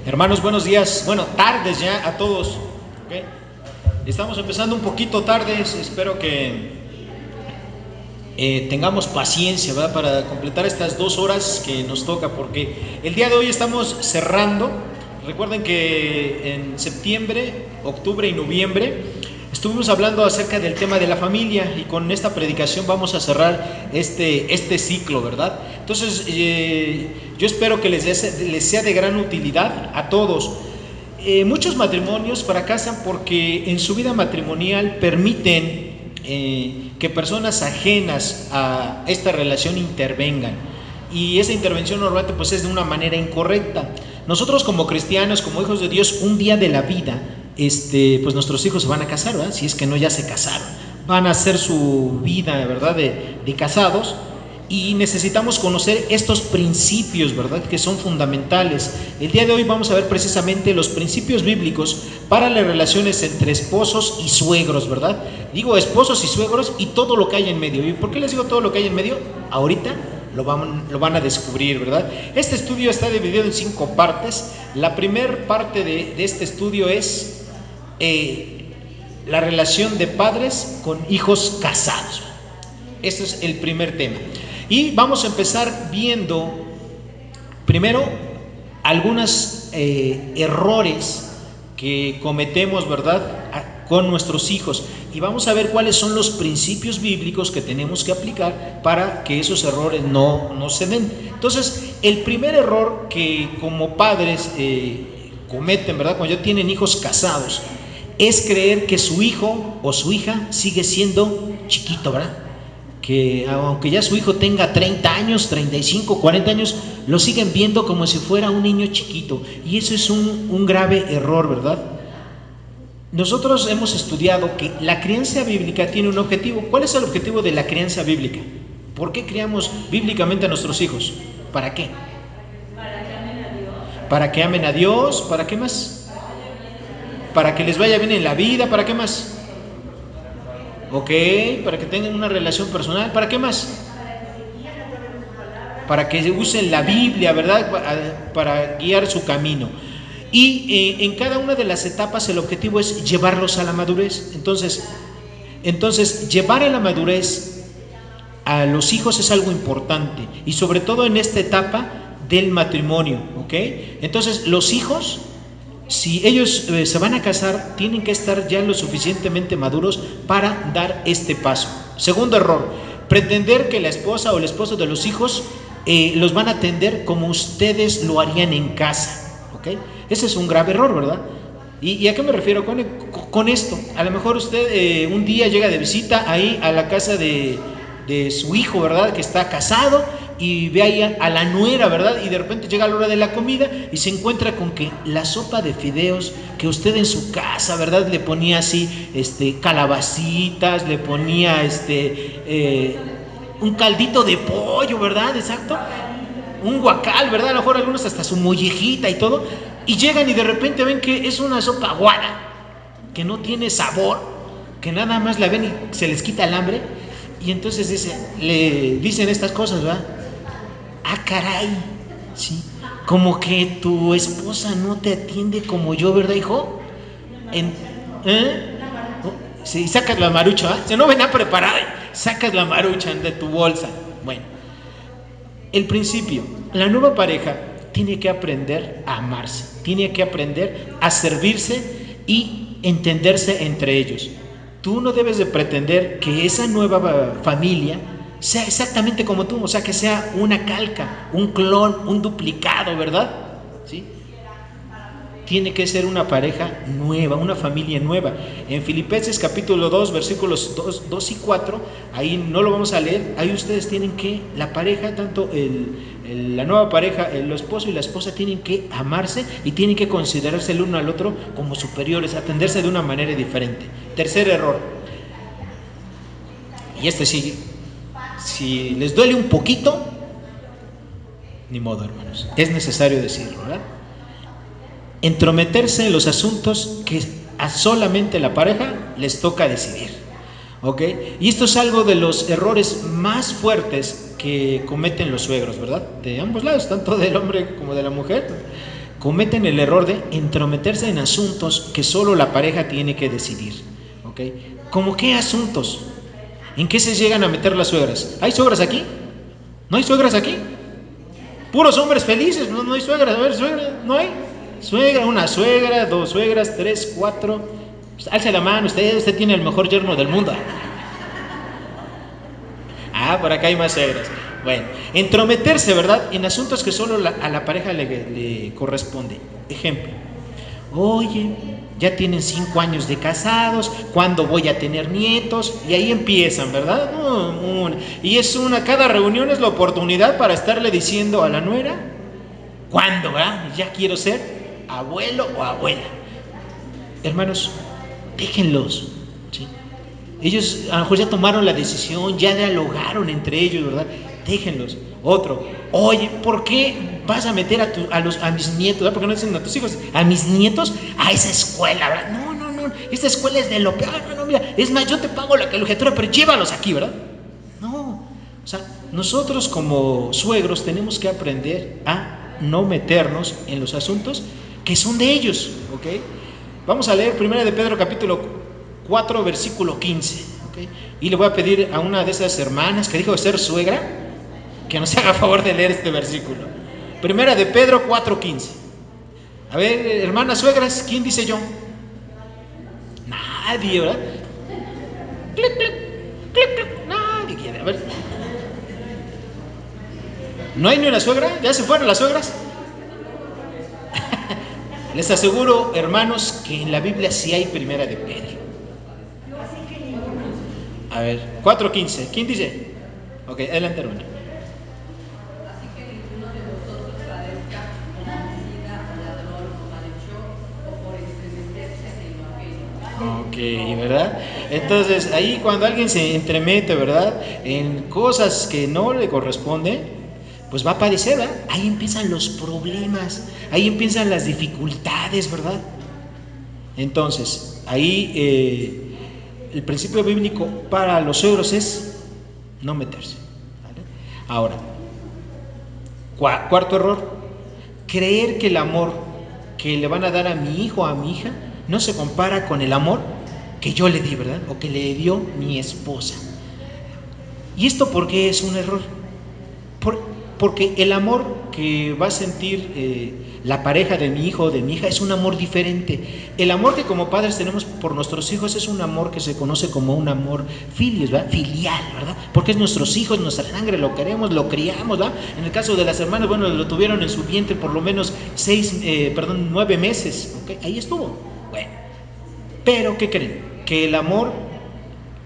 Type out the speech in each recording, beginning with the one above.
Hermanos, buenos días. Bueno, tardes ya a todos. ¿Okay? Estamos empezando un poquito tardes. Espero que tengamos paciencia, ¿verdad? Para completar estas 2 horas que nos toca, porque el día de hoy estamos cerrando. Recuerden que en septiembre, octubre y noviembre estuvimos hablando acerca del tema de la familia, y con esta predicación vamos a cerrar este ciclo, ¿verdad? Entonces, yo espero que les sea de gran utilidad a todos. Muchos matrimonios fracasan porque en su vida matrimonial permiten que personas ajenas a esta relación intervengan, y esa intervención normalmente pues es de una manera incorrecta. Nosotros como cristianos, como hijos de Dios, un día de la vida pues nuestros hijos se van a casar, ¿verdad? Si es que no ya se casaron, van a hacer su vida, ¿verdad? De casados, y necesitamos conocer estos principios, ¿verdad? Que son fundamentales. El día de hoy vamos a ver precisamente los principios bíblicos para las relaciones entre esposos y suegros, ¿verdad? Digo esposos y suegros y todo lo que hay en medio. ¿Y por qué les digo todo lo que hay en medio? Ahorita lo van a descubrir, ¿verdad? Este estudio está dividido en 5 partes. La primera parte de este estudio es la relación de padres con hijos casados. Este es el primer tema. Y vamos a empezar viendo primero algunos errores que cometemos, ¿verdad?, con nuestros hijos, y vamos a ver cuáles son los principios bíblicos que tenemos que aplicar para que esos errores no se den. Entonces, el primer error que como padres cometen, ¿verdad?, cuando ya tienen hijos casados, es creer que su hijo o su hija sigue siendo chiquito, ¿verdad? Que aunque ya su hijo tenga 30 años, 35, 40 años, lo siguen viendo como si fuera un niño chiquito, y eso es un grave error, ¿verdad? Nosotros hemos estudiado que la crianza bíblica tiene un objetivo. ¿Cuál es el objetivo de la crianza bíblica? ¿Por qué criamos bíblicamente a nuestros hijos? ¿Para qué? Para que amen a Dios. Para que amen a Dios. ¿Para qué más? Para que les vaya bien en la vida. ¿Para qué más? Ok, para que tengan una relación personal. ¿Para qué más? Para que usen la Biblia, ¿verdad? Para guiar su camino. Y en cada una de las etapas el objetivo es llevarlos a la madurez. Entonces llevar a la madurez a los hijos es algo importante, y sobre todo en esta etapa del matrimonio, ¿ok? Entonces los hijos, si ellos se van a casar, tienen que estar ya lo suficientemente maduros para dar este paso. Segundo error: pretender que la esposa o el esposo de los hijos los van a atender como ustedes lo harían en casa. ¿Okay? Ese es un grave error, ¿verdad? ¿Y a qué me refiero con esto? A lo mejor usted un día llega de visita ahí a la casa de su hijo, ¿verdad?, que está casado, y ve ahí a la nuera, ¿verdad? Y de repente llega la hora de la comida y se encuentra con que la sopa de fideos que usted en su casa, ¿verdad?, le ponía así calabacitas, le ponía un caldito de pollo, ¿verdad? Exacto. Un guacal, ¿verdad? A lo mejor algunos hasta su mollejita y todo, y llegan y de repente ven que es una sopa aguada, que no tiene sabor, que nada más la ven y se les quita el hambre, y entonces le dicen estas cosas, ¿verdad? Ah, caray, sí, como que tu esposa no te atiende como yo, ¿verdad, hijo? Sí, sacas la marucha, ¿eh? Si no venía preparada, sacas la marucha de tu bolsa. Bueno, el principio: la nueva pareja tiene que aprender a amarse, tiene que aprender a servirse y entenderse entre ellos. Tú no debes de pretender que esa nueva familia sea exactamente como tú, o sea, que sea una calca, un clon, un duplicado, ¿verdad? ¿Sí? Tiene que ser una pareja nueva, una familia nueva. En Filipenses capítulo 2, versículos 2 y 4, ahí no lo vamos a leer, ahí ustedes tienen que, la pareja, tanto la nueva pareja, el esposo y la esposa, tienen que amarse y tienen que considerarse el uno al otro como superiores, atenderse de una manera diferente. Tercer error, y sí, si les duele un poquito, ni modo, hermanos, es necesario decirlo, ¿verdad? Entrometerse en los asuntos que a solamente la pareja les toca decidir, ¿ok? Y esto es algo de los errores más fuertes que cometen los suegros, ¿verdad? De ambos lados, tanto del hombre como de la mujer, cometen el error de entrometerse en asuntos que solo la pareja tiene que decidir, ¿ok? ¿Cómo qué asuntos? ¿En qué se llegan a meter las suegras? ¿Hay suegras aquí? ¿No hay suegras aquí? Puros hombres felices, no hay suegras. A ver, suegra, ¿no hay? Suegra, una suegra, dos suegras, tres, cuatro. Pues, alce la mano, usted tiene el mejor yerno del mundo. Ah, por acá hay más suegras. Bueno, entrometerse, ¿verdad? En asuntos que solo a la pareja le corresponde. Ejemplo, oye, ya tienen 5 años de casados, ¿cuándo voy a tener nietos? Y ahí empiezan, ¿verdad? Y cada reunión es la oportunidad para estarle diciendo a la nuera, ¿cuándo, verdad? Ya quiero ser abuelo o abuela. Hermanos, déjenlos, ¿sí? Ellos a lo mejor ya tomaron la decisión, ya dialogaron entre ellos, ¿verdad? Déjenlos. Otro, oye, ¿por qué vas a meter a mis nietos? ¿Verdad? ¿Por qué no dicen a tus hijos? A mis nietos a esa escuela, ¿verdad? No, esta escuela es de lo peor. No, mira, es más, yo te pago la colegiatura, pero llévalos aquí, ¿verdad? No, o sea, nosotros como suegros tenemos que aprender a no meternos en los asuntos que son de ellos, ¿ok? Vamos a leer 1 de Pedro capítulo 4, versículo 15, ¿ok? Y le voy a pedir a una de esas hermanas que dijo de ser suegra, que nos haga favor de leer este versículo. 1 de Pedro 4:15. A ver, hermanas suegras, ¿quién dice yo? Nadie, ¿verdad? Clic, clic, clic, clic. Nadie quiere. A ver. ¿No hay ni una suegra? ¿Ya se fueron las suegras? Les aseguro, hermanos, que en la Biblia sí hay 1 de Pedro. A ver, 4:15. ¿Quién dice? Ok, adelante, hermano. Ok, ¿verdad? Entonces ahí cuando alguien se entremete, ¿verdad?, en cosas que no le corresponden, pues va a padecer, ¿verdad? Ahí empiezan los problemas, ahí empiezan las dificultades, ¿verdad? Entonces, ahí el principio bíblico para los suegros es no meterse, ¿vale? Ahora, cuarto error, creer que el amor que le van a dar a mi hijo o a mi hija no se compara con el amor que yo le di, ¿verdad? O que le dio mi esposa. ¿Y esto por qué es un error? Porque el amor que va a sentir la pareja de mi hijo o de mi hija es un amor diferente. El amor que como padres tenemos por nuestros hijos es un amor que se conoce como un amor filial, ¿verdad? Porque es nuestros hijos, nuestra sangre, lo queremos, lo criamos, ¿verdad? En el caso de las hermanas, bueno, lo tuvieron en su vientre por lo menos 9 meses, ¿okay? Ahí estuvo. Bueno, pero ¿qué creen? Que el amor,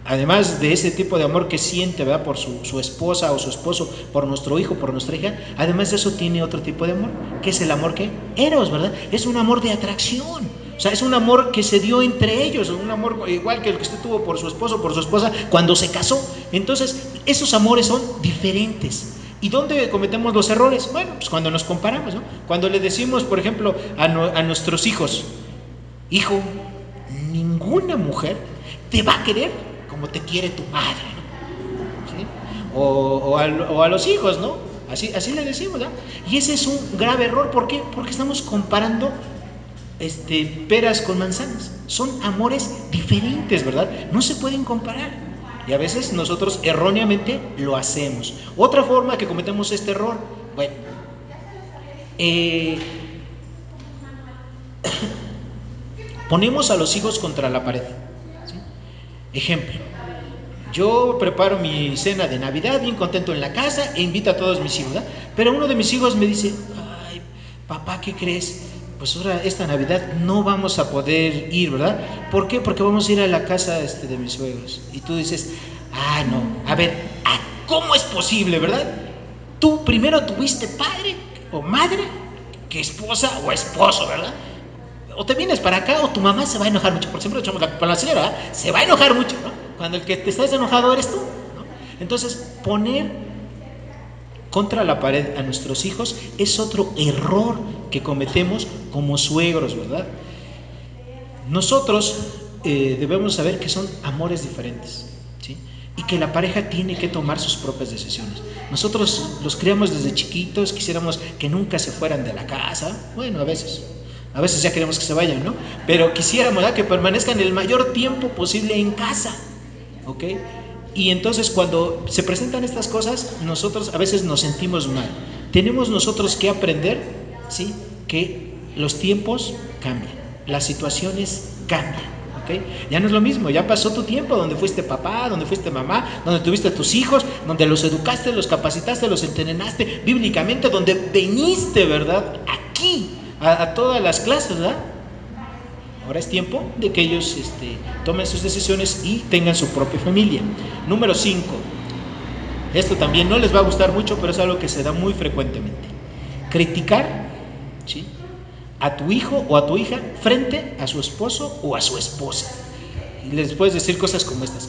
además de ese tipo de amor que siente, ¿verdad?, por su esposa o su esposo, por nuestro hijo, por nuestra hija, además de eso tiene otro tipo de amor, que es el amor que eros, ¿verdad? Es un amor de atracción, o sea, es un amor que se dio entre ellos, un amor igual que el que usted tuvo por su esposo, por su esposa, cuando se casó. Entonces, esos amores son diferentes. ¿Y dónde cometemos los errores? Bueno, pues cuando nos comparamos, ¿no? Cuando le decimos, por ejemplo, a nuestros hijos, hijo, ninguna mujer te va a querer como te quiere tu madre, ¿no? ¿Sí? O a los hijos, ¿no? Así le decimos, ¿no? Y ese es un grave error. ¿Por qué? Porque estamos comparando peras con manzanas. Son amores diferentes, ¿verdad? No se pueden comparar. Y a veces nosotros erróneamente lo hacemos. Otra forma que cometemos este error, bueno, ponemos a los hijos contra la pared, ¿sí? Ejemplo, yo preparo mi cena de Navidad bien contento en la casa e invito a todos mis hijos, ¿verdad? Pero uno de mis hijos me dice, ay, papá, ¿qué crees? Pues ahora esta Navidad no vamos a poder ir, ¿verdad? ¿Por qué? Porque vamos a ir a la casa de mis suegros. Y tú dices, no, a ver, ¿cómo es posible, verdad? Tú primero tuviste padre o madre que esposa o esposo, ¿verdad? O te vienes para acá o tu mamá se va a enojar mucho. Por siempre echamos la culpa a la señora, ¿verdad? Se va a enojar mucho, ¿no? Cuando el que te estás enojado eres tú, ¿no? Entonces, poner contra la pared a nuestros hijos es otro error que cometemos como suegros, ¿verdad? Nosotros debemos saber que son amores diferentes, ¿sí? y que la pareja tiene que tomar sus propias decisiones. Nosotros los criamos desde chiquitos, quisiéramos que nunca se fueran de la casa, bueno, a veces ya queremos que se vayan, ¿no? Pero quisiéramos, ¿verdad?, que permanezcan el mayor tiempo posible en casa, ¿ok? Y entonces cuando se presentan estas cosas, nosotros a veces nos sentimos mal. Tenemos nosotros que aprender, ¿sí?, que los tiempos cambian, las situaciones cambian. ¿Okay? Ya no es lo mismo, ya pasó tu tiempo donde fuiste papá, donde fuiste mamá, donde tuviste a tus hijos, donde los educaste, los capacitaste, los entrenaste bíblicamente, donde veniste, ¿verdad?, aquí a todas las clases, ¿verdad? Ahora es tiempo de que ellos tomen sus decisiones y tengan su propia familia. Número 5. Esto también no les va a gustar mucho, pero es algo que se da muy frecuentemente. Criticar, ¿sí?, a tu hijo o a tu hija frente a su esposo o a su esposa. Y les puedes decir cosas como estas: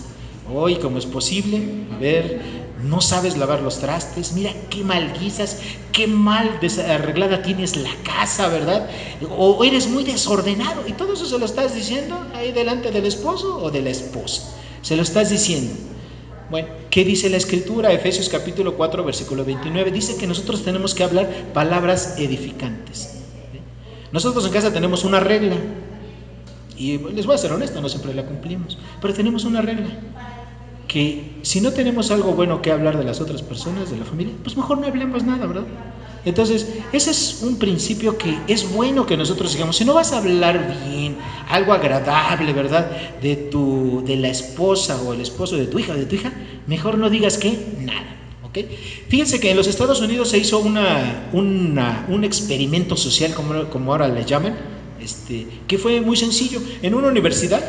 hoy, ¿cómo es posible? A ver, no sabes lavar los trastes, mira qué mal guisas, qué mal desarreglada tienes la casa, ¿verdad? O eres muy desordenado. Y todo eso se lo estás diciendo ahí delante del esposo o de la esposa. Se lo estás diciendo. Bueno, ¿qué dice la Escritura? Efesios capítulo 4, versículo 29. Dice que nosotros tenemos que hablar palabras edificantes. Nosotros en casa tenemos una regla, y les voy a ser honesto, no siempre la cumplimos, pero tenemos una regla, que si no tenemos algo bueno que hablar de las otras personas, de la familia, pues mejor no hablemos nada, ¿verdad? Entonces, ese es un principio que es bueno que nosotros sigamos. Si no vas a hablar bien, algo agradable, ¿verdad?, de la esposa o el esposo de tu hija o de tu hija, mejor no digas que nada. Fíjense que en los Estados Unidos se hizo un experimento social, como ahora le llaman, que fue muy sencillo. En una universidad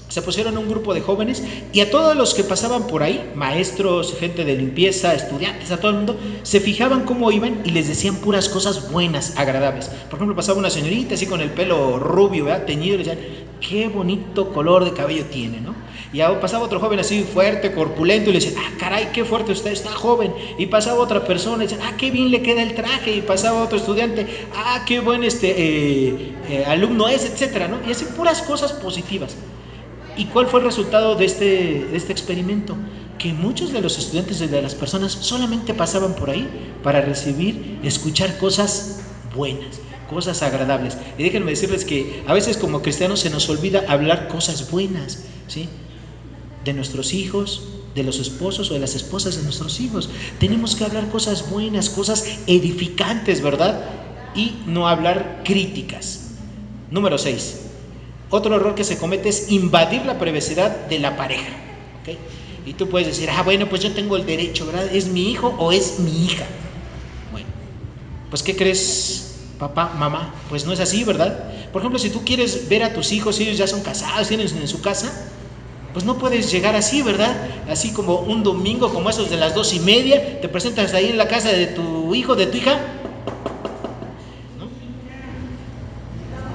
se pusieron un grupo de jóvenes y a todos los que pasaban por ahí, maestros, gente de limpieza, estudiantes, a todo el mundo, se fijaban cómo iban y les decían puras cosas buenas, agradables. Por ejemplo, pasaba una señorita así con el pelo rubio, ¿verdad?, teñido, y le decían: qué bonito color de cabello tiene, ¿no? Y pasaba otro joven así fuerte, corpulento, y le decían: ah, caray, qué fuerte usted está, joven. Y pasaba otra persona y decían: ah, qué bien le queda el traje. Y pasaba otro estudiante: ah, qué buen alumno es, etcétera, ¿no? Y así puras cosas positivas. ¿Y cuál fue el resultado de este experimento? Que muchos de los estudiantes y de las personas solamente pasaban por ahí para escuchar cosas buenas, cosas agradables. Y déjenme decirles que a veces como cristianos se nos olvida hablar cosas buenas, ¿sí?, de nuestros hijos, de los esposos o de las esposas de nuestros hijos. Tenemos que hablar cosas buenas, cosas edificantes, ¿verdad? Y no hablar críticas. Número 6. Otro error que se comete es invadir la privacidad de la pareja, ¿okay? Y tú puedes decir: ah, bueno, pues yo tengo el derecho, ¿verdad? ¿Es mi hijo o es mi hija? Bueno, pues ¿qué crees, papá, mamá? Pues no es así, ¿verdad? Por ejemplo, si tú quieres ver a tus hijos, ellos ya son casados, tienen en su casa, pues no puedes llegar así, ¿verdad? Así como un domingo, como esos de las 2:30, te presentas ahí en la casa de tu hijo, de tu hija, ¿no?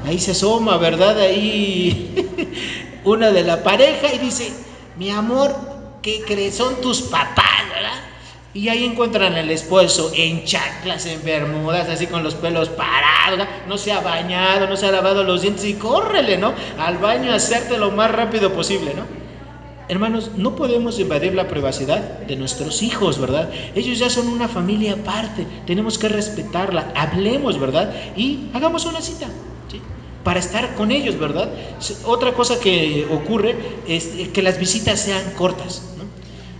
Ahí se asoma, ¿verdad? Ahí una de la pareja y dice: mi amor, ¿qué crees? Son tus papás, ¿verdad? Y ahí encuentran al esposo en chanclas, en bermudas, así con los pelos parados, ¿verdad? No se ha bañado, no se ha lavado los dientes, y córrele, ¿no?, al baño a hacerte lo más rápido posible, ¿no? Hermanos, no podemos invadir la privacidad de nuestros hijos, ¿verdad? Ellos ya son una familia aparte, tenemos que respetarla. Hablemos, ¿verdad? Y hagamos una cita, ¿sí?, para estar con ellos, ¿verdad? Otra cosa que ocurre es que las visitas sean cortas, ¿no?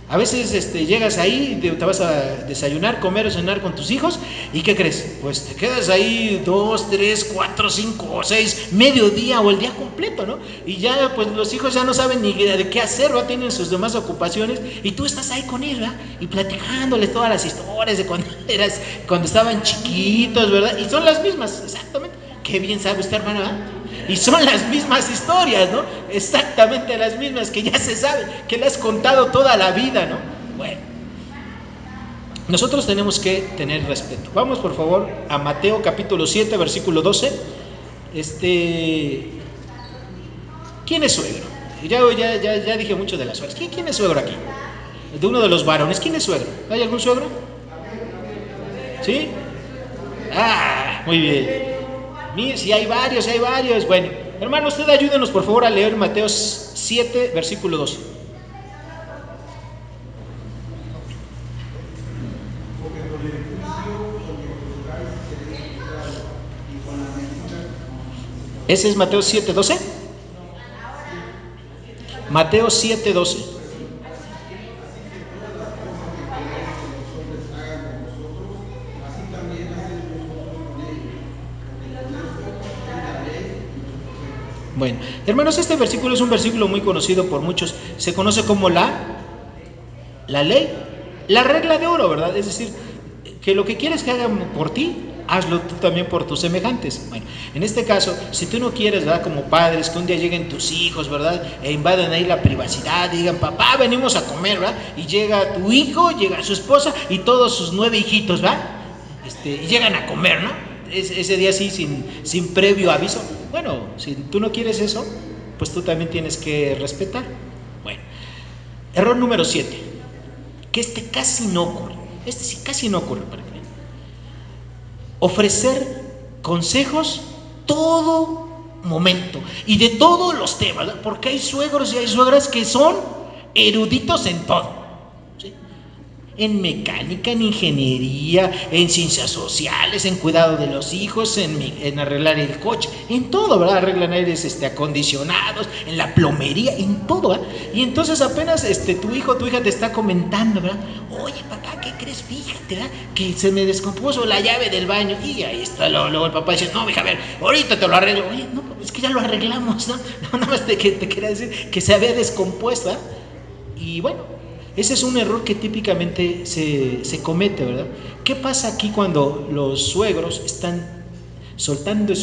A veces llegas ahí, te vas a desayunar, comer o cenar con tus hijos, ¿y qué crees? Pues te quedas ahí 2, 3, 4, 5 o 6, mediodía o el día completo, ¿no? Y ya pues los hijos ya no saben ni de qué hacer, ¿verdad? Tienen sus demás ocupaciones y tú estás ahí con él, ¿verdad? Y platicándoles todas las historias de cuando estaban chiquitos, ¿verdad? Y son las mismas, exactamente. Qué bien sabe usted, hermano, ¿verdad? Y son las mismas historias, ¿no? Exactamente las mismas que ya se saben, que le has contado toda la vida, ¿no? Bueno, nosotros tenemos que tener respeto. Vamos, por favor, a Mateo capítulo 7, versículo 12. ¿Quién es suegro? Ya dije mucho de las suegras. ¿Quién es suegro aquí? De uno de los varones. ¿Quién es suegro? ¿Hay algún suegro? ¿Sí? Ah, muy bien. Si hay varios. Bueno, hermano, usted ayúdenos por favor a leer Mateo 7, versículo 12. Ese es Mateo 7:12. Mateo 7:12. Bueno, hermanos, este versículo es un versículo muy conocido por muchos. Se conoce como la ley, la regla de oro, ¿verdad? Es decir, que lo que quieres que hagan por ti, hazlo tú también por tus semejantes. Bueno, en este caso, si tú no quieres, ¿verdad? Como padres, que un día lleguen tus hijos, ¿verdad? E invaden ahí la privacidad, digan, papá, venimos a comer, ¿verdad? Y llega tu hijo, llega su esposa y todos sus 9 hijitos, ¿verdad? Y llegan a comer, ¿no? Ese día sí, sin previo aviso. Bueno, si tú no quieres eso, pues tú también tienes que respetar. Bueno, error número 7, que casi no ocurre. Sí casi no ocurre para mí. Ofrecer consejos todo momento y de todos los temas, ¿verdad? Porque hay suegros y hay suegras que son eruditos en todo, ¿sí? En mecánica, en ingeniería, en ciencias sociales, en cuidado de los hijos, en arreglar el coche, en todo, ¿verdad? Arreglan aires acondicionados, en la plomería, en todo, ¿verdad? Y entonces apenas tu hijo o tu hija te está comentando, ¿verdad? Oye, papá, ¿qué crees? Fíjate, ¿verdad? Que se me descompuso la llave del baño. Y ahí está, luego el papá dice, no, hija, a ver, ahorita te lo arreglo. Oye, no, es que ya lo arreglamos, ¿no? No, nada más te quería decir que se había descompuesto, ¿verdad? Y bueno, ese es un error que típicamente se comete, ¿verdad? ¿Qué pasa aquí cuando los suegros están soltando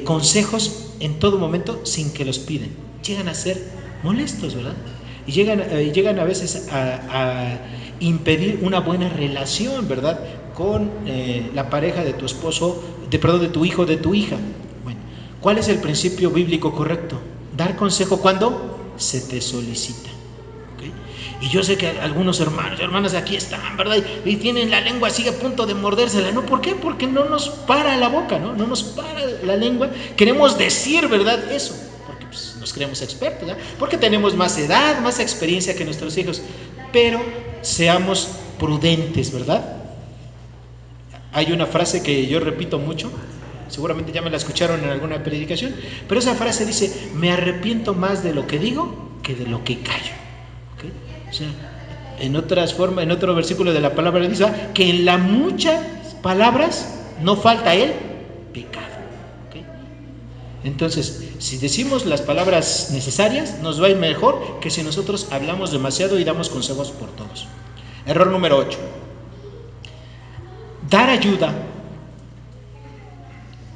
consejos en todo momento sin que los piden? Llegan a ser molestos, ¿verdad? Y llegan a veces a impedir una buena relación, ¿verdad? Con la pareja de tu esposo, de tu hijo, de tu hija. Bueno, ¿cuál es el principio bíblico correcto? Dar consejo cuando se te solicita. Y yo sé que algunos hermanos y hermanas aquí están, ¿verdad? Y tienen la lengua así a punto de mordérsela, ¿no? ¿Por qué? Porque no nos para la boca, ¿no? No nos para la lengua. Queremos decir, ¿verdad? Eso, porque pues, nos creemos expertos, ¿verdad? Porque tenemos más edad, más experiencia que nuestros hijos. Pero seamos prudentes, ¿verdad? Hay una frase que yo repito mucho, seguramente ya me la escucharon en alguna predicación, pero esa frase dice, me arrepiento más de lo que digo que de lo que callo. ¿Okay? O sea, en otro versículo de la palabra dice que en las muchas palabras no falta el pecado. ¿Okay? Entonces, si decimos las palabras necesarias, nos va a ir mejor que si nosotros hablamos demasiado y damos consejos por todos. Error número 8. Dar ayuda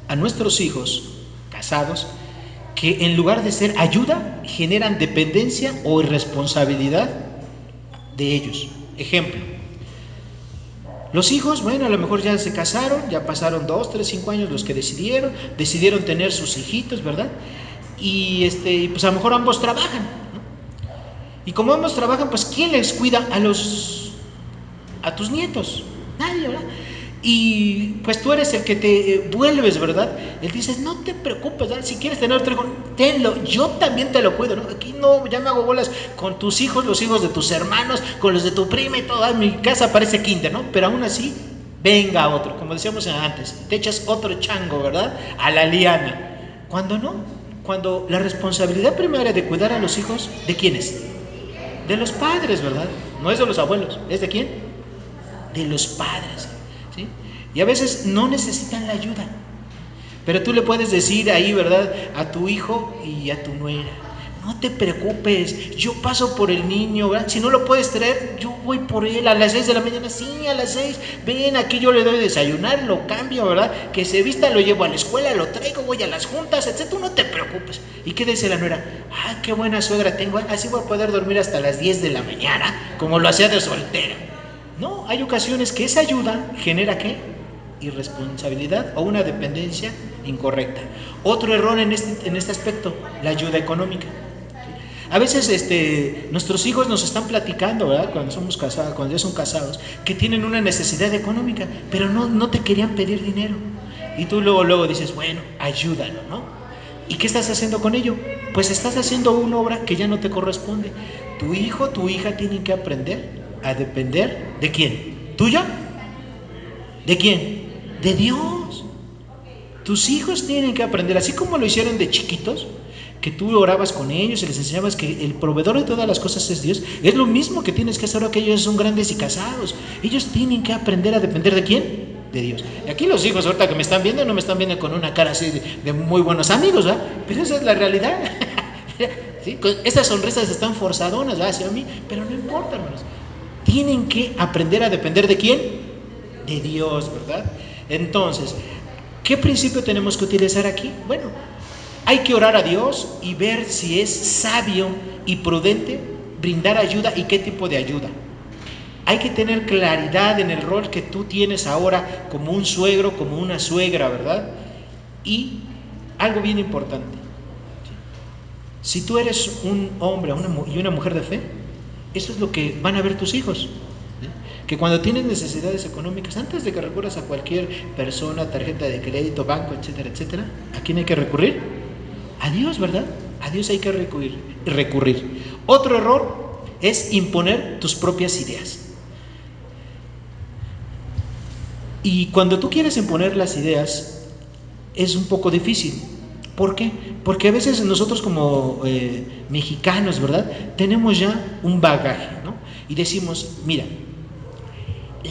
a nuestros hijos casados que en lugar de ser ayuda, generan dependencia o irresponsabilidad de ellos. Ejemplo, los hijos, bueno, a lo mejor ya se casaron, ya pasaron 2, 3, 5 años los que decidieron tener sus hijitos, ¿verdad? Y pues a lo mejor ambos trabajan, ¿no? Y como ambos trabajan, pues ¿quién les cuida a tus nietos? Nadie, ¿verdad? Y pues tú eres el que te vuelves, ¿verdad? Él dice, no te preocupes, ¿verdad? Si quieres tener otro hijo, tenlo, yo también te lo cuido, ¿no? Aquí no, ya me hago bolas con tus hijos, los hijos de tus hermanos, con los de tu prima y todo, mi casa parece kinder, ¿no? Pero aún así, venga otro, como decíamos antes, te echas otro chango, ¿verdad? A la liana. Cuando no, cuando la responsabilidad primaria de cuidar a los hijos, ¿de quién es? De los padres, ¿verdad? No es de los abuelos, ¿es de quién? De los padres. ¿Sí? Y a veces no necesitan la ayuda, pero tú le puedes decir ahí, ¿verdad? A tu hijo y a tu nuera, no te preocupes, yo paso por el niño, ¿verdad? Si no lo puedes traer, yo voy por él a las 6 de la mañana, sí, a las 6, ven, aquí yo le doy desayunar, lo cambio, ¿verdad? Que se vista, lo llevo a la escuela, lo traigo, voy a las juntas, etc. Tú no te preocupes. ¿Y qué dice la nuera? Ah, qué buena suegra tengo, así voy a poder dormir hasta las 10 de la mañana, como lo hacía de soltera. No, hay ocasiones que esa ayuda genera ¿qué? Irresponsabilidad o una dependencia incorrecta. Otro error en este aspecto, la ayuda económica. A veces nuestros hijos nos están platicando, ¿verdad? Cuando somos casados, cuando ya son casados, que tienen una necesidad económica, pero no te querían pedir dinero. Y tú luego dices, bueno, ayúdalo, ¿no? ¿Y qué estás haciendo con ello? Pues estás haciendo una obra que ya no te corresponde. Tu hijo, tu hija tienen que aprender a depender ¿de quién? ¿Tuya? ¿De quién? De Dios. Tus hijos tienen que aprender, así como lo hicieron de chiquitos, que tú orabas con ellos y les enseñabas que el proveedor de todas las cosas es Dios. Es lo mismo que tienes que hacer ahora que ellos son grandes y casados. Ellos tienen que aprender a depender ¿de quién? De Dios. Y aquí los hijos ahorita que me están viendo, no me están viendo con una cara así de muy buenos amigos, ¿verdad? Pero esa es la realidad. ¿Sí? Estas sonrisas están forzadonas, ¿verdad? Hacia mí, pero no importa, hermanos. Tienen que aprender a depender ¿de quién? De Dios, ¿verdad? Entonces, ¿qué principio tenemos que utilizar aquí? Bueno, hay que orar a Dios y ver si es sabio y prudente brindar ayuda y qué tipo de ayuda. Hay que tener claridad en el rol que tú tienes ahora como un suegro, como una suegra, ¿verdad? Y algo bien importante. Si tú eres un hombre y una mujer de fe, eso es lo que van a ver tus hijos. Que cuando tienes necesidades económicas, antes de que recurras a cualquier persona, tarjeta de crédito, banco, etcétera, etcétera, ¿a quién hay que recurrir? A Dios, ¿verdad? A Dios hay que recurrir. Otro error es imponer tus propias ideas. Y cuando tú quieres imponer las ideas, es un poco difícil. ¿Por qué? Porque a veces nosotros como mexicanos, ¿verdad? Tenemos ya un bagaje, ¿no? Y decimos, mira,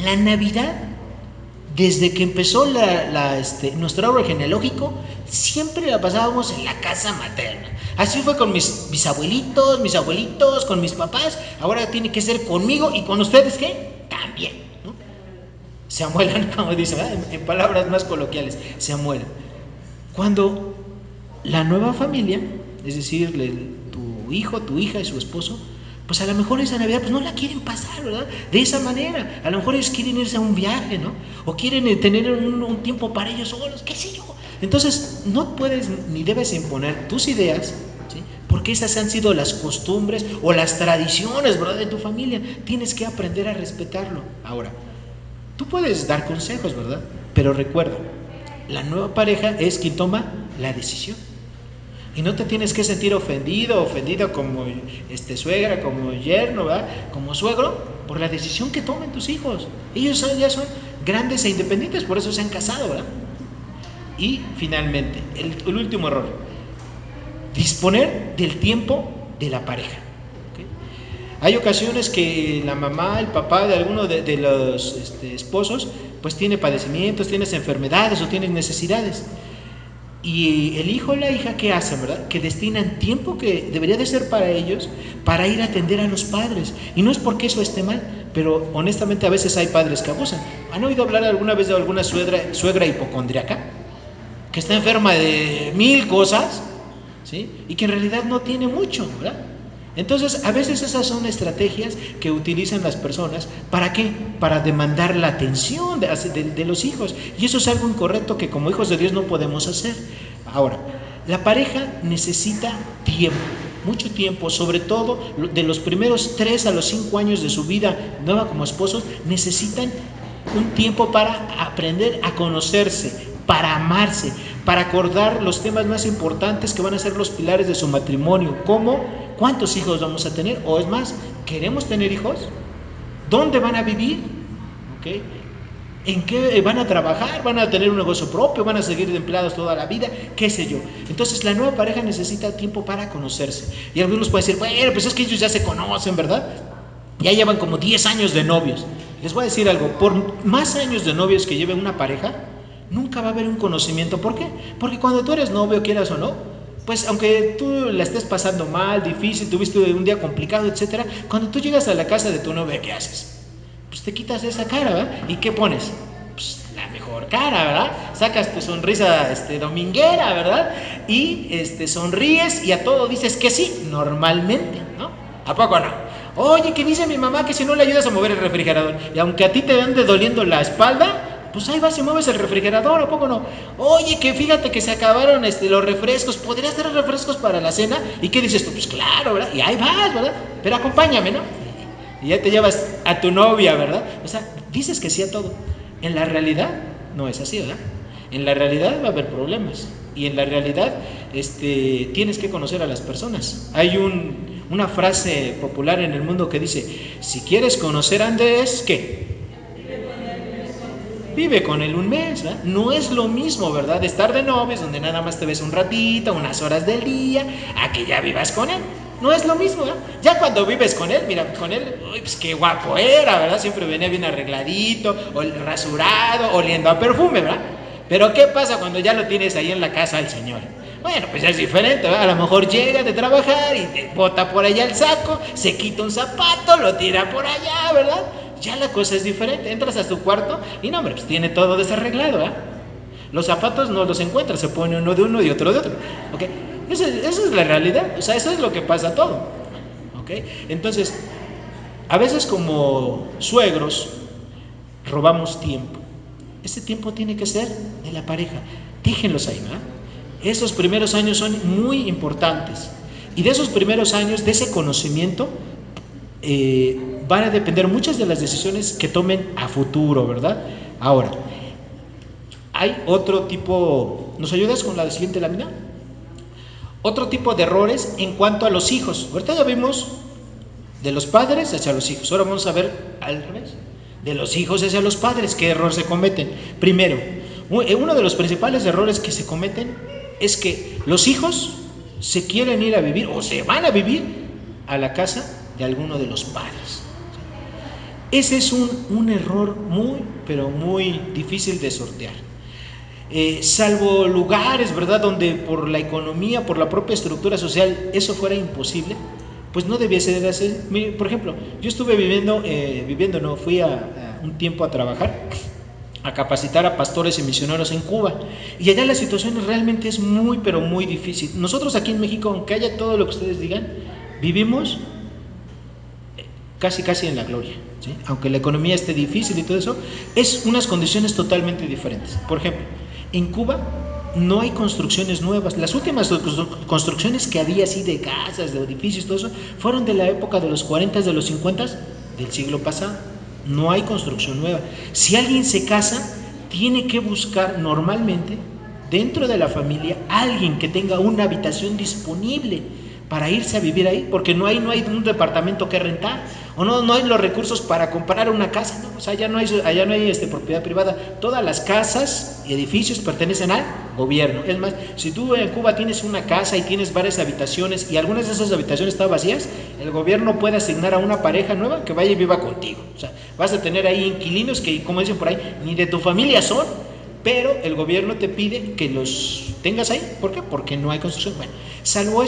la Navidad, desde que empezó nuestro árbol genealógico, siempre la pasábamos en la casa materna. Así fue con mis abuelitos, con mis papás. Ahora tiene que ser conmigo y con ustedes, ¿qué? También, ¿no? Se amuelan, como dicen, en palabras más coloquiales, se amuelan. Cuando la nueva familia, es decir, tu hijo, tu hija y su esposo, pues a lo mejor esa Navidad pues no la quieren pasar, ¿verdad? De esa manera. A lo mejor ellos quieren irse a un viaje, ¿no? O quieren tener un tiempo para ellos solos, qué sé yo. Entonces no puedes ni debes imponer tus ideas, ¿sí? Porque esas han sido las costumbres o las tradiciones, ¿verdad? De tu familia. Tienes que aprender a respetarlo. Ahora, tú puedes dar consejos, ¿verdad? Pero recuerda, la nueva pareja es quien toma la decisión. Y no te tienes que sentir ofendida como suegra, como yerno, ¿verdad? Como suegro, por la decisión que tomen tus hijos. Ellos ya son grandes e independientes, por eso se han casado, ¿verdad? Y finalmente, el último error, disponer del tiempo de la pareja. ¿Okay? Hay ocasiones que la mamá, el papá de alguno de los esposos, pues tiene padecimientos, tiene enfermedades o tiene necesidades. Y el hijo o la hija, ¿qué hacen, verdad? Que destinan tiempo que debería de ser para ellos, para ir a atender a los padres. Y no es porque eso esté mal, pero honestamente a veces hay padres que abusan. ¿Han oído hablar alguna vez de alguna suegra hipocondriaca? Que está enferma de 1000 cosas, ¿sí? Y que en realidad no tiene mucho, ¿verdad? Entonces, a veces esas son estrategias que utilizan las personas. ¿Para qué? Para demandar la atención de los hijos. Y eso es algo incorrecto que como hijos de Dios no podemos hacer. Ahora, la pareja necesita tiempo, mucho tiempo, sobre todo de los primeros 3 a los 5 años de su vida nueva como esposos, necesitan un tiempo para aprender a conocerse, para amarse, para acordar los temas más importantes que van a ser los pilares de su matrimonio, como cuántos hijos vamos a tener, o es más, ¿queremos tener hijos? ¿Dónde van a vivir? ¿Okay? ¿En qué van a trabajar? ¿Van a tener un negocio propio? ¿Van a seguir de empleados toda la vida? ¿Qué sé yo? Entonces la nueva pareja necesita tiempo para conocerse. Y algunos pueden decir, bueno, pues es que ellos ya se conocen, ¿verdad? Ya llevan como 10 años de novios. Les voy a decir algo, por más años de novios que lleve una pareja, nunca va a haber un conocimiento. ¿Por qué? Porque cuando tú eres novio, quieras o no, pues aunque tú la estés pasando mal, difícil, tuviste un día complicado, etcétera, cuando tú llegas a la casa de tu novia, ¿qué haces? Pues te quitas esa cara, ¿verdad? ¿Y qué pones? Pues la mejor cara, ¿verdad? Sacas tu sonrisa dominguera, ¿verdad? Y sonríes y a todo dices que sí, normalmente, ¿no? ¿A poco no? Oye, que dice mi mamá que si no le ayudas a mover el refrigerador, y aunque a ti te ande doliendo la espalda, pues ahí vas y mueves el refrigerador, ¿a poco no? Oye, que fíjate que se acabaron los refrescos, ¿podrías dar refrescos para la cena? ¿Y qué dices tú? Pues claro, ¿verdad? Y ahí vas, ¿verdad? Pero acompáñame, ¿no? Y ya te llevas a tu novia, ¿verdad? O sea, dices que sí a todo. En la realidad no es así, ¿verdad? En la realidad va a haber problemas. Y en la realidad tienes que conocer a las personas. Hay una frase popular en el mundo que dice, si quieres conocer a Andrés, ¿qué? vive con él un mes, ¿verdad? No es lo mismo, ¿verdad? De estar de novios, donde nada más te ves un ratito, unas horas del día, a que ya vivas con él. No es lo mismo, ¿verdad? Ya cuando vives con él, mira, con él, uy, pues qué guapo era, ¿verdad? Siempre venía bien arregladito, o rasurado, oliendo a perfume, ¿verdad? Pero ¿qué pasa cuando ya lo tienes ahí en la casa al señor? Bueno, pues es diferente, ¿verdad? A lo mejor llega de trabajar y te bota por allá el saco, se quita un zapato, lo tira por allá, ¿verdad? Ya la cosa es diferente. Entras a su cuarto y no, hombre, pues tiene todo desarreglado, ¿verdad? Los zapatos no los encuentras, se pone uno de uno y otro de otro, ¿ok? Esa es la realidad, o sea, eso es lo que pasa todo, ¿ok? Entonces, a veces como suegros robamos tiempo. Ese tiempo tiene que ser de la pareja. Déjenlos ahí, ¿verdad? Esos primeros años son muy importantes. Y de esos primeros años, de ese conocimiento, van a depender muchas de las decisiones que tomen a futuro, ¿verdad? Ahora, hay otro tipo, ¿nos ayudas con la siguiente lámina? Otro tipo de errores en cuanto a los hijos. Ahorita ya vimos de los padres hacia los hijos. Ahora vamos a ver al revés. De los hijos hacia los padres, ¿qué error se cometen? Primero, uno de los principales errores que se cometen es que los hijos se quieren ir a vivir o se van a vivir a la casa de alguno de los padres. Ese es un error muy, pero muy difícil de sortear. Salvo lugares, ¿verdad?, donde por la economía, por la propia estructura social, eso fuera imposible, pues no debiese de hacer. Por ejemplo, yo estuve fui a un tiempo a trabajar, a capacitar a pastores y misioneros en Cuba, y allá la situación realmente es muy, pero muy difícil. Nosotros aquí en México, aunque haya todo lo que ustedes digan, vivimos casi en la gloria, ¿sí? Aunque la economía esté difícil y todo eso, es unas condiciones totalmente diferentes. Por ejemplo, en Cuba no hay construcciones nuevas. Las últimas construcciones que había así de casas, de edificios, todo eso, fueron de la época de los 40, de los 50 del siglo pasado. No hay construcción nueva. Si alguien se casa, tiene que buscar normalmente dentro de la familia alguien que tenga una habitación disponible para irse a vivir ahí, porque no hay un departamento que rentar, o no hay los recursos para comprar una casa, ¿no? O sea, allá no hay propiedad privada. Todas las casas y edificios pertenecen al gobierno. Es más, si tú en Cuba tienes una casa y tienes varias habitaciones y algunas de esas habitaciones están vacías, el gobierno puede asignar a una pareja nueva que vaya y viva contigo. O sea, vas a tener ahí inquilinos que, como dicen por ahí, ni de tu familia son, pero el gobierno te pide que los tengas ahí. ¿Por qué? Porque no hay construcción. Bueno, salvo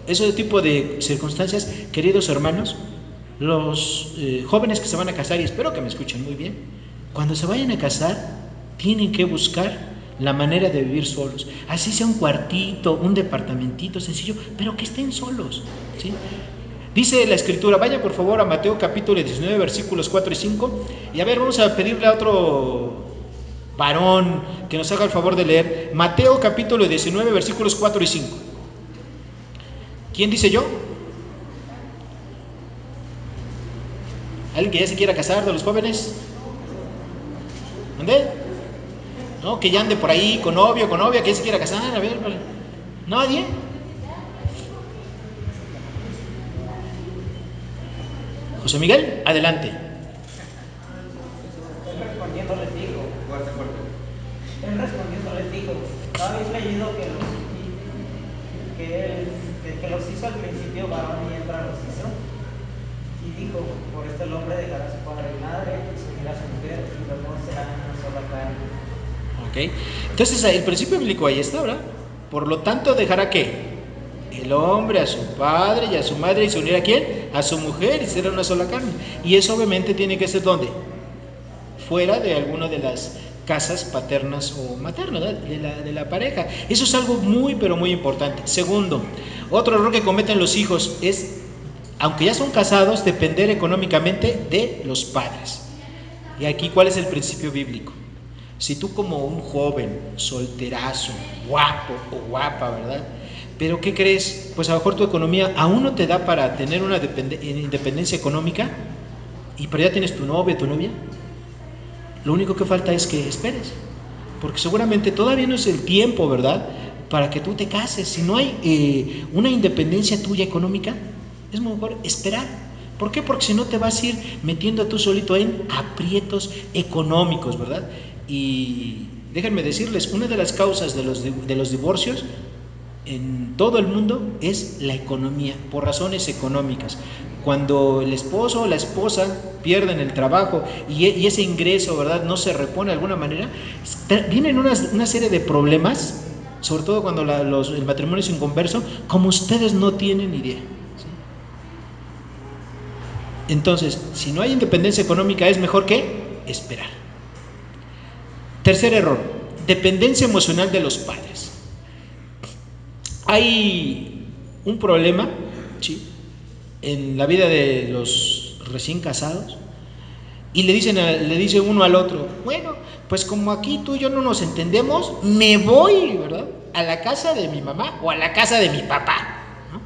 ese tipo de circunstancias, queridos hermanos, los jóvenes que se van a casar, y espero que me escuchen muy bien, cuando se vayan a casar, tienen que buscar la manera de vivir solos, así sea un cuartito, un departamentito sencillo, pero que estén solos, ¿sí? Dice la escritura, vaya por favor a Mateo capítulo 19, versículos 4 y 5, y a ver, vamos a pedirle a otro varón que nos haga el favor de leer Mateo capítulo 19, versículos 4 y 5. ¿Quién dice yo? ¿Alguien que ya se quiera casar de los jóvenes? ¿Dónde? No, que ya ande por ahí con novio, con novia, que ya se quiera casar, a ver, ¿nadie? José Miguel, adelante. Él respondiendo les dijo, ¿no habéis leído que los hizo al principio varón y hembra los hizo? Y dijo, por esto el hombre dejará a su padre y madre y se unirá a su mujer y los dos serán una sola carne. Ok, entonces el principio bíblico ahí está, ¿verdad? Por lo tanto, ¿dejará qué? El hombre a su padre y a su madre y se unirá a quién? A su mujer y será una sola carne. Y eso obviamente tiene que ser ¿dónde? Fuera de alguna de las casas paternas o maternas, ¿verdad? de la pareja. Eso es algo muy, pero muy importante. Segundo, otro error que cometen los hijos es, aunque ya son casados, depender económicamente de los padres. Y aquí, ¿cuál es el principio bíblico? Si tú como un joven, solterazo, guapo o guapa, ¿verdad? Pero ¿qué crees? Pues a lo mejor tu economía aún no te da para tener una independencia económica, pero ya tienes tu novia, tu novia. Lo único que falta es que esperes, porque seguramente todavía no es el tiempo, ¿verdad?, para que tú te cases. Si no hay una independencia tuya económica, es mejor esperar. ¿Por qué? Porque si no te vas a ir metiendo tú solito en aprietos económicos, ¿verdad? Y déjenme decirles, una de las causas de los divorcios en todo el mundo es la economía, por razones económicas. Cuando el esposo o la esposa pierden el trabajo y ese ingreso, ¿verdad?, no se repone de alguna manera, vienen una serie de problemas, sobre todo cuando el matrimonio es inconverso, como ustedes no tienen idea. ¿Sí? Entonces, si no hay independencia económica, es mejor que esperar. Tercer error, dependencia emocional de los padres. Hay un problema, ¿sí?, en la vida de los recién casados, y le dice uno al otro, bueno, pues como aquí tú y yo no nos entendemos, me voy, ¿verdad?, a la casa de mi mamá o a la casa de mi papá, ¿no?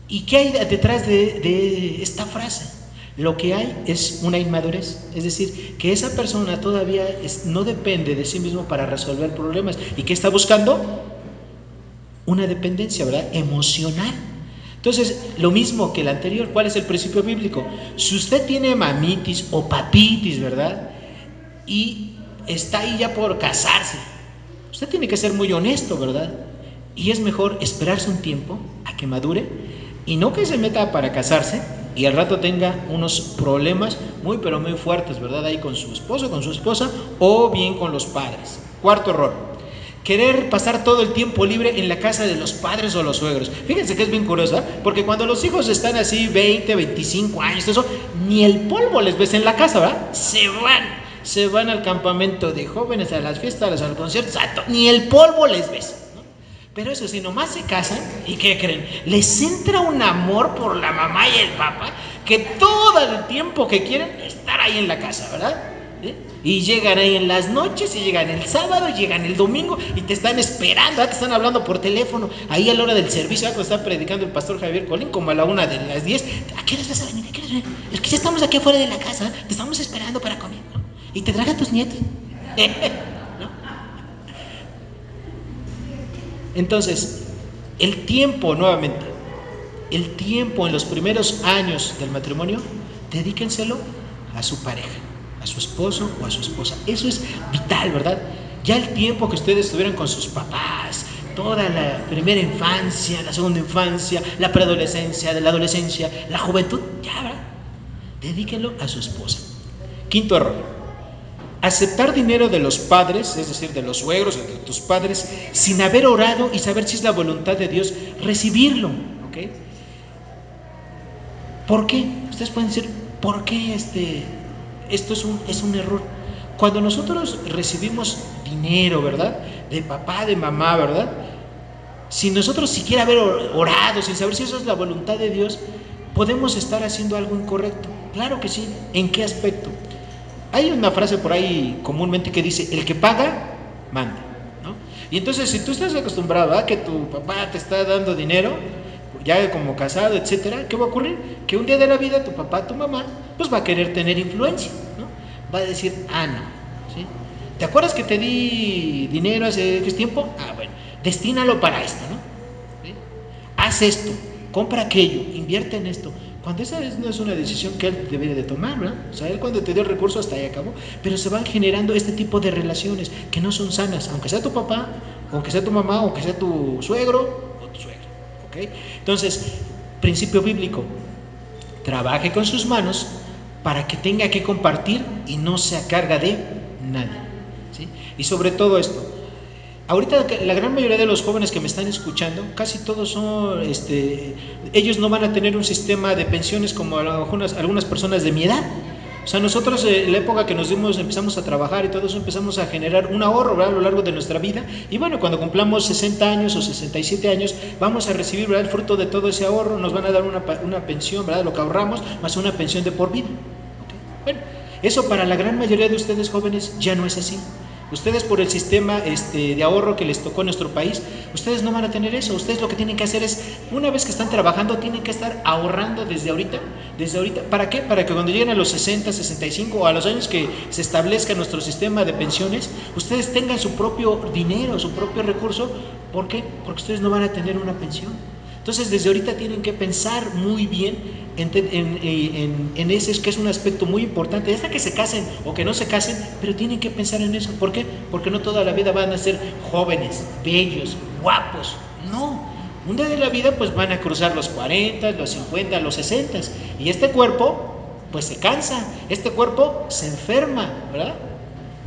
¿Y qué hay detrás de esta frase? Lo que hay es una inmadurez, es decir, que esa persona todavía no depende de sí mismo para resolver problemas. ¿Y qué está buscando? Una dependencia, ¿verdad?, emocional. Entonces, lo mismo que el anterior, ¿cuál es el principio bíblico? Si usted tiene mamitis o papitis, ¿verdad?, y está ahí ya por casarse, usted tiene que ser muy honesto, ¿verdad? Y es mejor esperarse un tiempo a que madure y no que se meta para casarse y al rato tenga unos problemas muy pero muy fuertes, ¿verdad?, ahí con su esposo, con su esposa o bien con los padres. Cuarto error, querer pasar todo el tiempo libre en la casa de los padres o los suegros. Fíjense que es bien curioso, ¿eh? Porque cuando los hijos están así 20, 25 años, eso, ni el polvo les ves en la casa, ¿verdad? Se van al campamento de jóvenes, a las fiestas, a los conciertos, ni el polvo les ves, ¿no? Pero eso sí, nomás se casan y ¿qué creen? Les entra un amor por la mamá y el papá que todo el tiempo que quieren estar ahí en la casa, ¿verdad? ¿Sí? Y llegan ahí en las noches, y llegan el sábado, y llegan el domingo, y te están esperando, te están hablando por teléfono, ahí a la hora del servicio, cuando está predicando el pastor Javier Colín, como a la 1:10, ¿a qué hora vas a venir? Es que ya estamos aquí afuera de la casa, te estamos esperando para comer, ¿no? Y te traga a tus nietos. ¿No? Entonces, el tiempo, nuevamente, el tiempo en los primeros años del matrimonio, dedíquenselo a su pareja, a su esposo o a su esposa. Eso es vital, ¿verdad? Ya el tiempo que ustedes estuvieron con sus papás, toda la primera infancia, la segunda infancia, la preadolescencia, de la adolescencia, la juventud, ya, ¿verdad? Dedíquenlo a su esposa. Quinto error, aceptar dinero de los padres, es decir, de los suegros, de tus padres, sin haber orado y saber si es la voluntad de Dios recibirlo, ¿ok? ¿Por qué? Ustedes pueden decir, ¿por qué esto es un error? Cuando nosotros recibimos dinero, ¿verdad?, de papá, de mamá, ¿verdad?, sin nosotros siquiera haber orado, sin saber si eso es la voluntad de Dios, podemos estar haciendo algo incorrecto. Claro que sí. ¿En qué aspecto? Hay una frase por ahí comúnmente que dice, el que paga, manda, ¿no? Y entonces, si tú estás acostumbrado a que tu papá te está dando dinero, ya como casado, etcétera, ¿qué va a ocurrir? Que un día de la vida tu papá, tu mamá, pues va a querer tener influencia, ¿no? Va a decir, no, ¿sí? ¿Te acuerdas que te di dinero hace X tiempo? Bueno, destínalo para esto, ¿no? ¿Sí? Haz esto, compra aquello, invierte en esto. Cuando esa no es una decisión que él debería de tomar, ¿verdad? O sea, él cuando te dio el recurso hasta ahí acabó. Pero se van generando este tipo de relaciones que no son sanas, aunque sea tu papá, aunque sea tu mamá, aunque sea tu suegro o tu suegra, ¿ok? Entonces, principio bíblico, trabaje con sus manos para que tenga que compartir y no sea carga de nadie, ¿sí? Y sobre todo esto, ahorita la gran mayoría de los jóvenes que me están escuchando, casi todos son, ellos no van a tener un sistema de pensiones como algunas personas de mi edad. O sea, nosotros en la época que empezamos a trabajar y todo eso, empezamos a generar un ahorro, ¿verdad?, a lo largo de nuestra vida. Y bueno, cuando cumplamos 60 años o 67 años, vamos a recibir, ¿verdad?, el fruto de todo ese ahorro. Nos van a dar una pensión, ¿verdad?, lo que ahorramos, más una pensión de por vida. ¿Okay? Bueno, eso para la gran mayoría de ustedes jóvenes ya no es así. Ustedes, por el sistema de ahorro que les tocó en nuestro país, ustedes no van a tener eso. Ustedes lo que tienen que hacer es, una vez que están trabajando, tienen que estar ahorrando desde ahorita. ¿Para qué? Para que cuando lleguen a los 60, 65 o a los años que se establezca nuestro sistema de pensiones, ustedes tengan su propio dinero, su propio recurso. ¿Por qué? Porque ustedes no van a tener una pensión. Entonces, desde ahorita tienen que pensar muy bien en ese que es un aspecto muy importante, hasta que se casen o que no se casen, pero tienen que pensar en eso. ¿Por qué? Porque no toda la vida van a ser jóvenes, bellos, guapos, no. Un día de la vida pues van a cruzar los 40, los 50, los 60 y este cuerpo pues se cansa, este cuerpo se enferma, ¿verdad?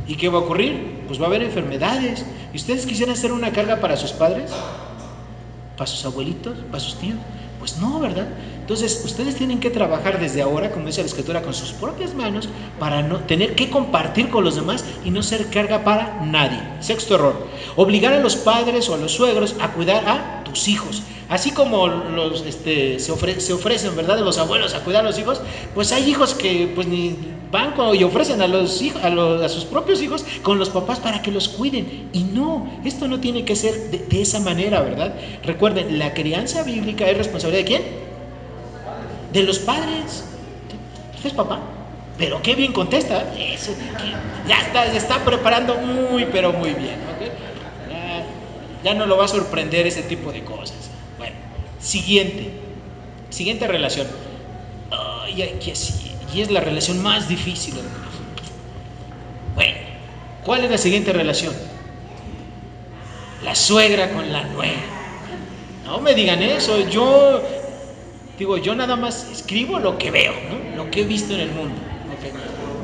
¿Y qué va a ocurrir? Pues va a haber enfermedades. ¿Y ustedes quisieran ser una carga para sus padres? ¿Para sus abuelitos? ¿Para sus tíos? Pues no, ¿verdad? Entonces, ustedes tienen que trabajar desde ahora, como dice la Escritura, con sus propias manos, para no tener que compartir con los demás y no ser carga para nadie. Sexto error, obligar a los padres o a los suegros a cuidar a tus hijos. Así como se ofrecen, ¿verdad?, los abuelos a cuidar a los hijos, pues hay hijos que pues ni van y ofrecen a los hijos, a sus propios hijos con los papás para que los cuiden. Y no, esto no tiene que ser de esa manera, ¿verdad? Recuerden, la crianza bíblica es responsabilidad ¿de quién? De los padres. ¿Usted es papá? Pero qué bien contesta. Eso, ya está preparando muy, pero muy bien. ¿Okay? Ya no lo va a sorprender ese tipo de cosas. Bueno, siguiente relación. Y es la relación más difícil. Bueno, ¿cuál es la siguiente relación? La suegra con la nuera. No me digan eso. Yo nada más escribo lo que veo, ¿no? Lo que he visto en el mundo. Okay.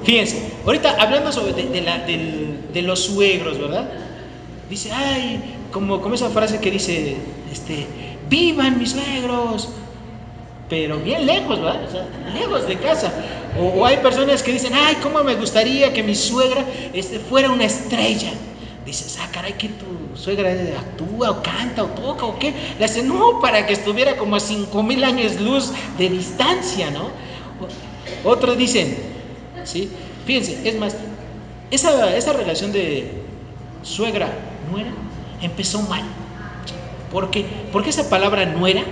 Fíjense, ahorita hablando sobre de los suegros, ¿verdad? Dice, ay, como esa frase que dice, vivan mis suegros, pero bien lejos, ¿verdad? O sea, lejos de casa. O hay personas que dicen, ay, cómo me gustaría que mi suegra fuera una estrella. Dices, caray, que tu suegra actúa o canta o toca o qué. Le hacen, no, para que estuviera como a 5,000 años luz de distancia, ¿no? Otros dicen, ¿sí? Fíjense, es más, esa relación de suegra-nuera empezó mal. ¿Por qué? Porque esa palabra nuera,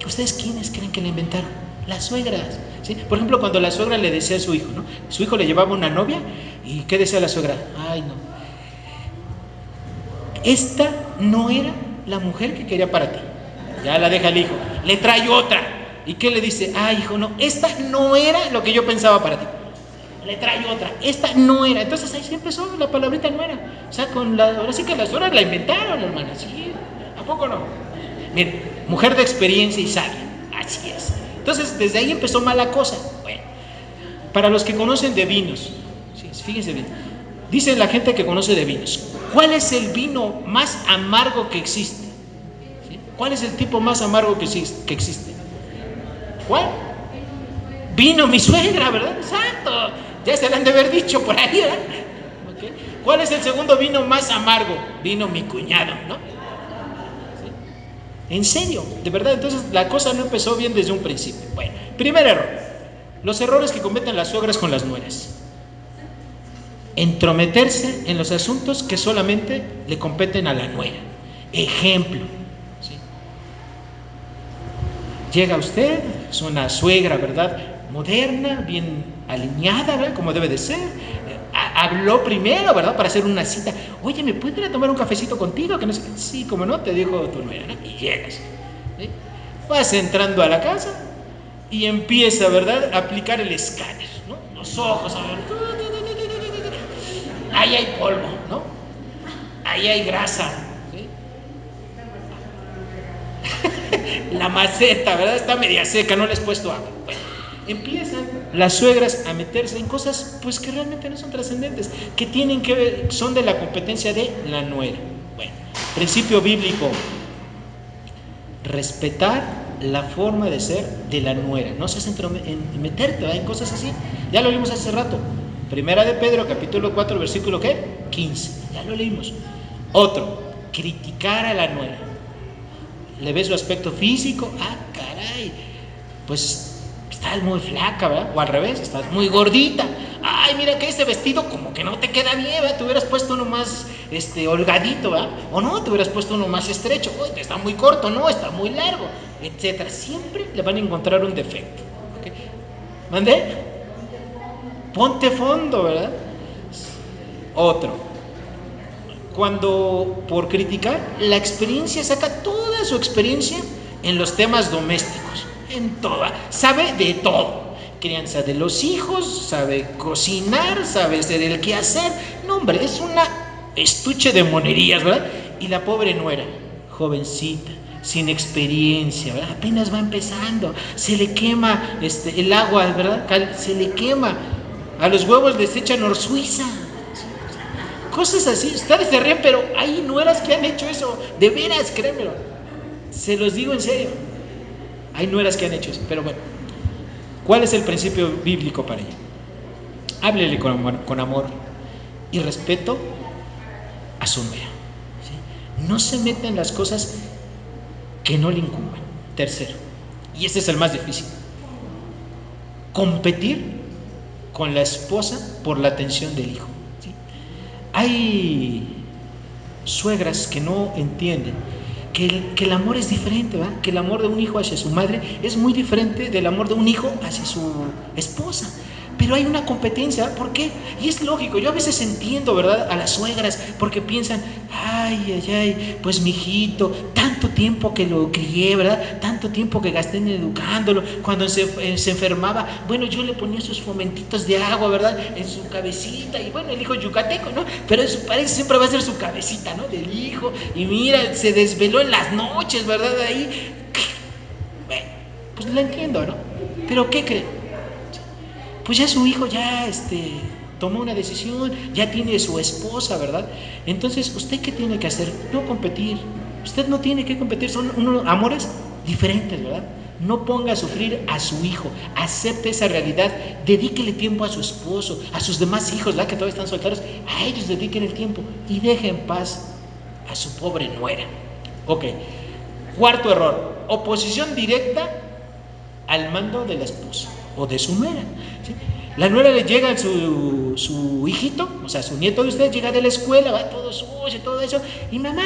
¿ustedes quiénes creen que la inventaron? Las suegras, ¿sí? Por ejemplo, cuando la suegra le decía a su hijo, ¿no? Su hijo le llevaba una novia y ¿qué decía la suegra? Ay, no. Esta no era la mujer que quería para ti. Ya la deja el hijo. Le trae otra. ¿Y qué le dice? Ay, hijo, no. Esta no era lo que yo pensaba para ti. Le trae otra. Esta no era. Entonces ahí sí empezó la palabrita no era. O sea, ahora sí que las horas la inventaron, hermana. Sí, ¿a poco no? Miren, mujer de experiencia y sabia. Así es. Entonces, desde ahí empezó mala cosa. Bueno, para los que conocen de vinos, sí, fíjense bien. Dice la gente que conoce de vinos, ¿cuál es el vino más amargo que existe? ¿Sí? ¿Cuál es el tipo más amargo que existe? ¿Cuál? Vino mi suegra, ¿verdad? Exacto. Ya se lo han de haber dicho por ahí, ¿verdad? ¿Okay? ¿Cuál es el segundo vino más amargo? Vino mi cuñado, ¿no? ¿Sí? En serio, de verdad. Entonces la cosa no empezó bien desde un principio. Bueno, primer error. Los errores que cometen las suegras con las nueras. Entrometerse en los asuntos que solamente le competen a la nuera. Ejemplo, ¿sí? Llega usted, es una suegra, ¿verdad? Moderna, bien alineada, ¿verdad? Como debe de ser. Habló primero, ¿verdad? Para hacer una cita. Oye, ¿me puedo ir a tomar un cafecito contigo? Que no sé. Sí, como no, te dijo tu nuera, ¿no? Y llegas. ¿Sí? Vas entrando a la casa y empieza, ¿verdad?, a aplicar el escáner, ¿no? Los ojos, a ver. Ahí hay polvo, ¿no? Ahí hay grasa, ¿sí? La maceta, ¿verdad? Está media seca, no le has puesto agua. Bueno, empiezan las suegras a meterse en cosas pues que realmente no son trascendentes, que tienen que ver, son de la competencia de la nuera. Bueno, principio bíblico: respetar la forma de ser de la nuera. No se centra en meterte, ¿verdad?, en cosas así. Ya lo vimos hace rato. Primera de Pedro, capítulo 4, versículo ¿qué? 15. Ya lo leímos. Otro, criticar a la nuera. ¿Le ves su aspecto físico? Caray, pues estás muy flaca, ¿verdad? O al revés, estás muy gordita. Ay, mira que ese vestido como que no te queda bien, ¿verdad? Te hubieras puesto uno más holgadito, ¿verdad? O no, te hubieras puesto uno más estrecho. Uy, está muy corto, no, está muy largo, etcétera. Siempre le van a encontrar un defecto. ¿Okay? ¿Mandé? Ponte fondo, ¿verdad? Otro, cuando por criticar, la experiencia saca toda su experiencia en los temas domésticos. en todo, sabe de todo. Crianza de los hijos, sabe cocinar, sabe hacer el quehacer. No, hombre, es una estuche de monerías, ¿verdad? Y la pobre nuera, jovencita, sin experiencia, ¿verdad? Apenas va empezando, se le quema el agua, ¿verdad? Se le quema, a los huevos les echan Orsuiza, cosas así. Ustedes se ríen, pero hay nueras que han hecho eso, de veras, créemelo, se los digo en serio, hay nueras que han hecho eso. Pero bueno, ¿cuál es el principio bíblico para ella? Háblele con amor y respeto a su nuera, ¿sí? No se meta en las cosas que no le incumban. Tercero, y este es el más difícil, competir con la esposa por la atención del hijo, ¿sí? Hay suegras que no entienden que el amor es diferente, ¿verdad? Que el amor de un hijo hacia su madre es muy diferente del amor de un hijo hacia su esposa. Pero hay una competencia, ¿por qué? Y es lógico, yo a veces entiendo, ¿verdad?, a las suegras, porque piensan, ay, pues mi hijito, tanto tiempo que lo crié, ¿verdad?, tanto tiempo que gasté en educándolo, cuando se enfermaba, bueno, yo le ponía sus fomentitos de agua, ¿verdad?, en su cabecita, y bueno, el hijo yucateco, ¿no?, pero eso parece siempre va a ser su cabecita, ¿no?, del hijo, y mira, se desveló en las noches, ¿verdad?, ahí, bueno, pues la entiendo, ¿no?, pero ¿qué creen? Pues ya su hijo ya tomó una decisión, ya tiene su esposa, ¿verdad? Entonces, ¿usted qué tiene que hacer? No competir. Usted no tiene que competir, son unos amores diferentes, ¿verdad? No ponga a sufrir a su hijo, acepte esa realidad, dedíquele tiempo a su esposo, a sus demás hijos, ¿verdad?, que todavía están solteros, a ellos dediquen el tiempo y deje en paz a su pobre nuera. Ok, cuarto error, oposición directa al mando de la esposa o de su nuera, ¿sí? La nuera le llega su hijito, o sea, su nieto de usted llega de la escuela, va todo sucio, todo eso, y mamá,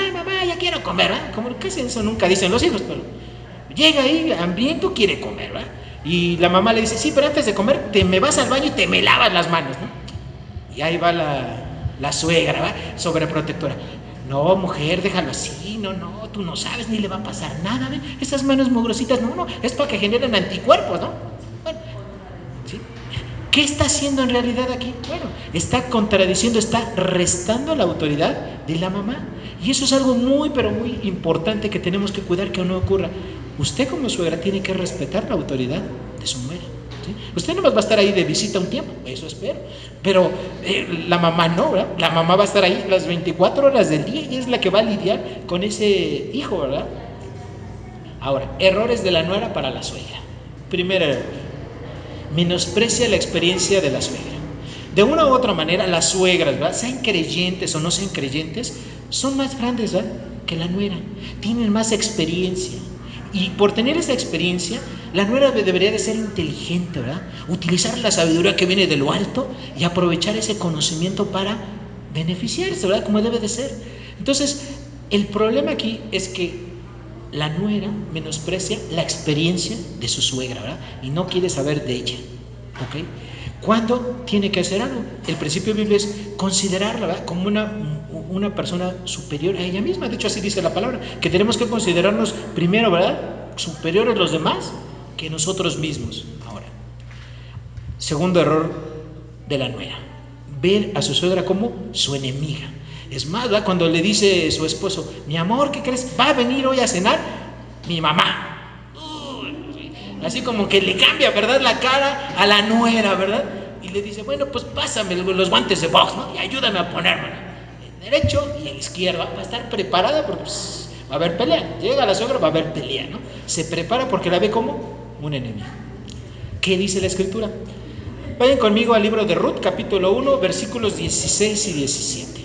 ya quiero comer, ¿verdad? Como casi eso nunca dicen los hijos, pero llega ahí hambriento, quiere comer, ¿verdad? Y la mamá le dice, sí, pero antes de comer te me vas al baño y te me lavas las manos, ¿no? Y ahí va la suegra, ¿verdad?, sobreprotectora. No, mujer, déjalo así, no, tú no sabes, ni le va a pasar nada, ¿ve? Esas manos mugrositas, no, es para que generen anticuerpos, ¿no? Bueno, ¿sí? ¿Qué está haciendo en realidad aquí? Bueno, está contradiciendo, está restando la autoridad de la mamá. Y eso es algo muy, pero muy importante que tenemos que cuidar que no ocurra. Usted como suegra tiene que respetar la autoridad de su nuera, ¿sí? Usted no va a estar ahí de visita un tiempo, eso espero, pero la mamá no, ¿verdad? La mamá va a estar ahí las 24 horas del día y es la que va a lidiar con ese hijo, ¿verdad? Ahora, errores de la nuera para la suegra. Primer error, menosprecia la experiencia de la suegra. De una u otra manera, las suegras, ¿verdad?, sean creyentes o no sean creyentes, son más grandes, ¿verdad?, que la nuera, tienen más experiencia. Y por tener esa experiencia, la nuera debería de ser inteligente, ¿verdad?, utilizar la sabiduría que viene de lo alto y aprovechar ese conocimiento para beneficiarse, ¿verdad?, como debe de ser. Entonces, el problema aquí es que la nuera menosprecia la experiencia de su suegra, ¿verdad?, y no quiere saber de ella, ¿ok? ¿Cuándo tiene que hacer algo? El principio bíblico es considerarla, ¿verdad?, como una persona superior a ella misma. De hecho, así dice la palabra, que tenemos que considerarnos primero, ¿verdad?, superiores a los demás que nosotros mismos. Ahora, segundo error de la nuera, ver a su suegra como su enemiga. Es más, ¿verdad?, cuando le dice su esposo, mi amor, ¿qué crees? ¿Va a venir hoy a cenar mi mamá? Así como que le cambia, ¿verdad?, la cara a la nuera, ¿verdad? Y le dice, bueno, pues pásame los guantes de box, ¿no?, y ayúdame a ponérmelo. El derecho y el izquierdo, va a estar preparada porque pues, va a haber pelea. Llega la suegra, va a haber pelea, ¿no? Se prepara porque la ve como un enemigo. ¿Qué dice la escritura? Vayan conmigo al libro de Ruth, capítulo 1, versículos 16 y 17.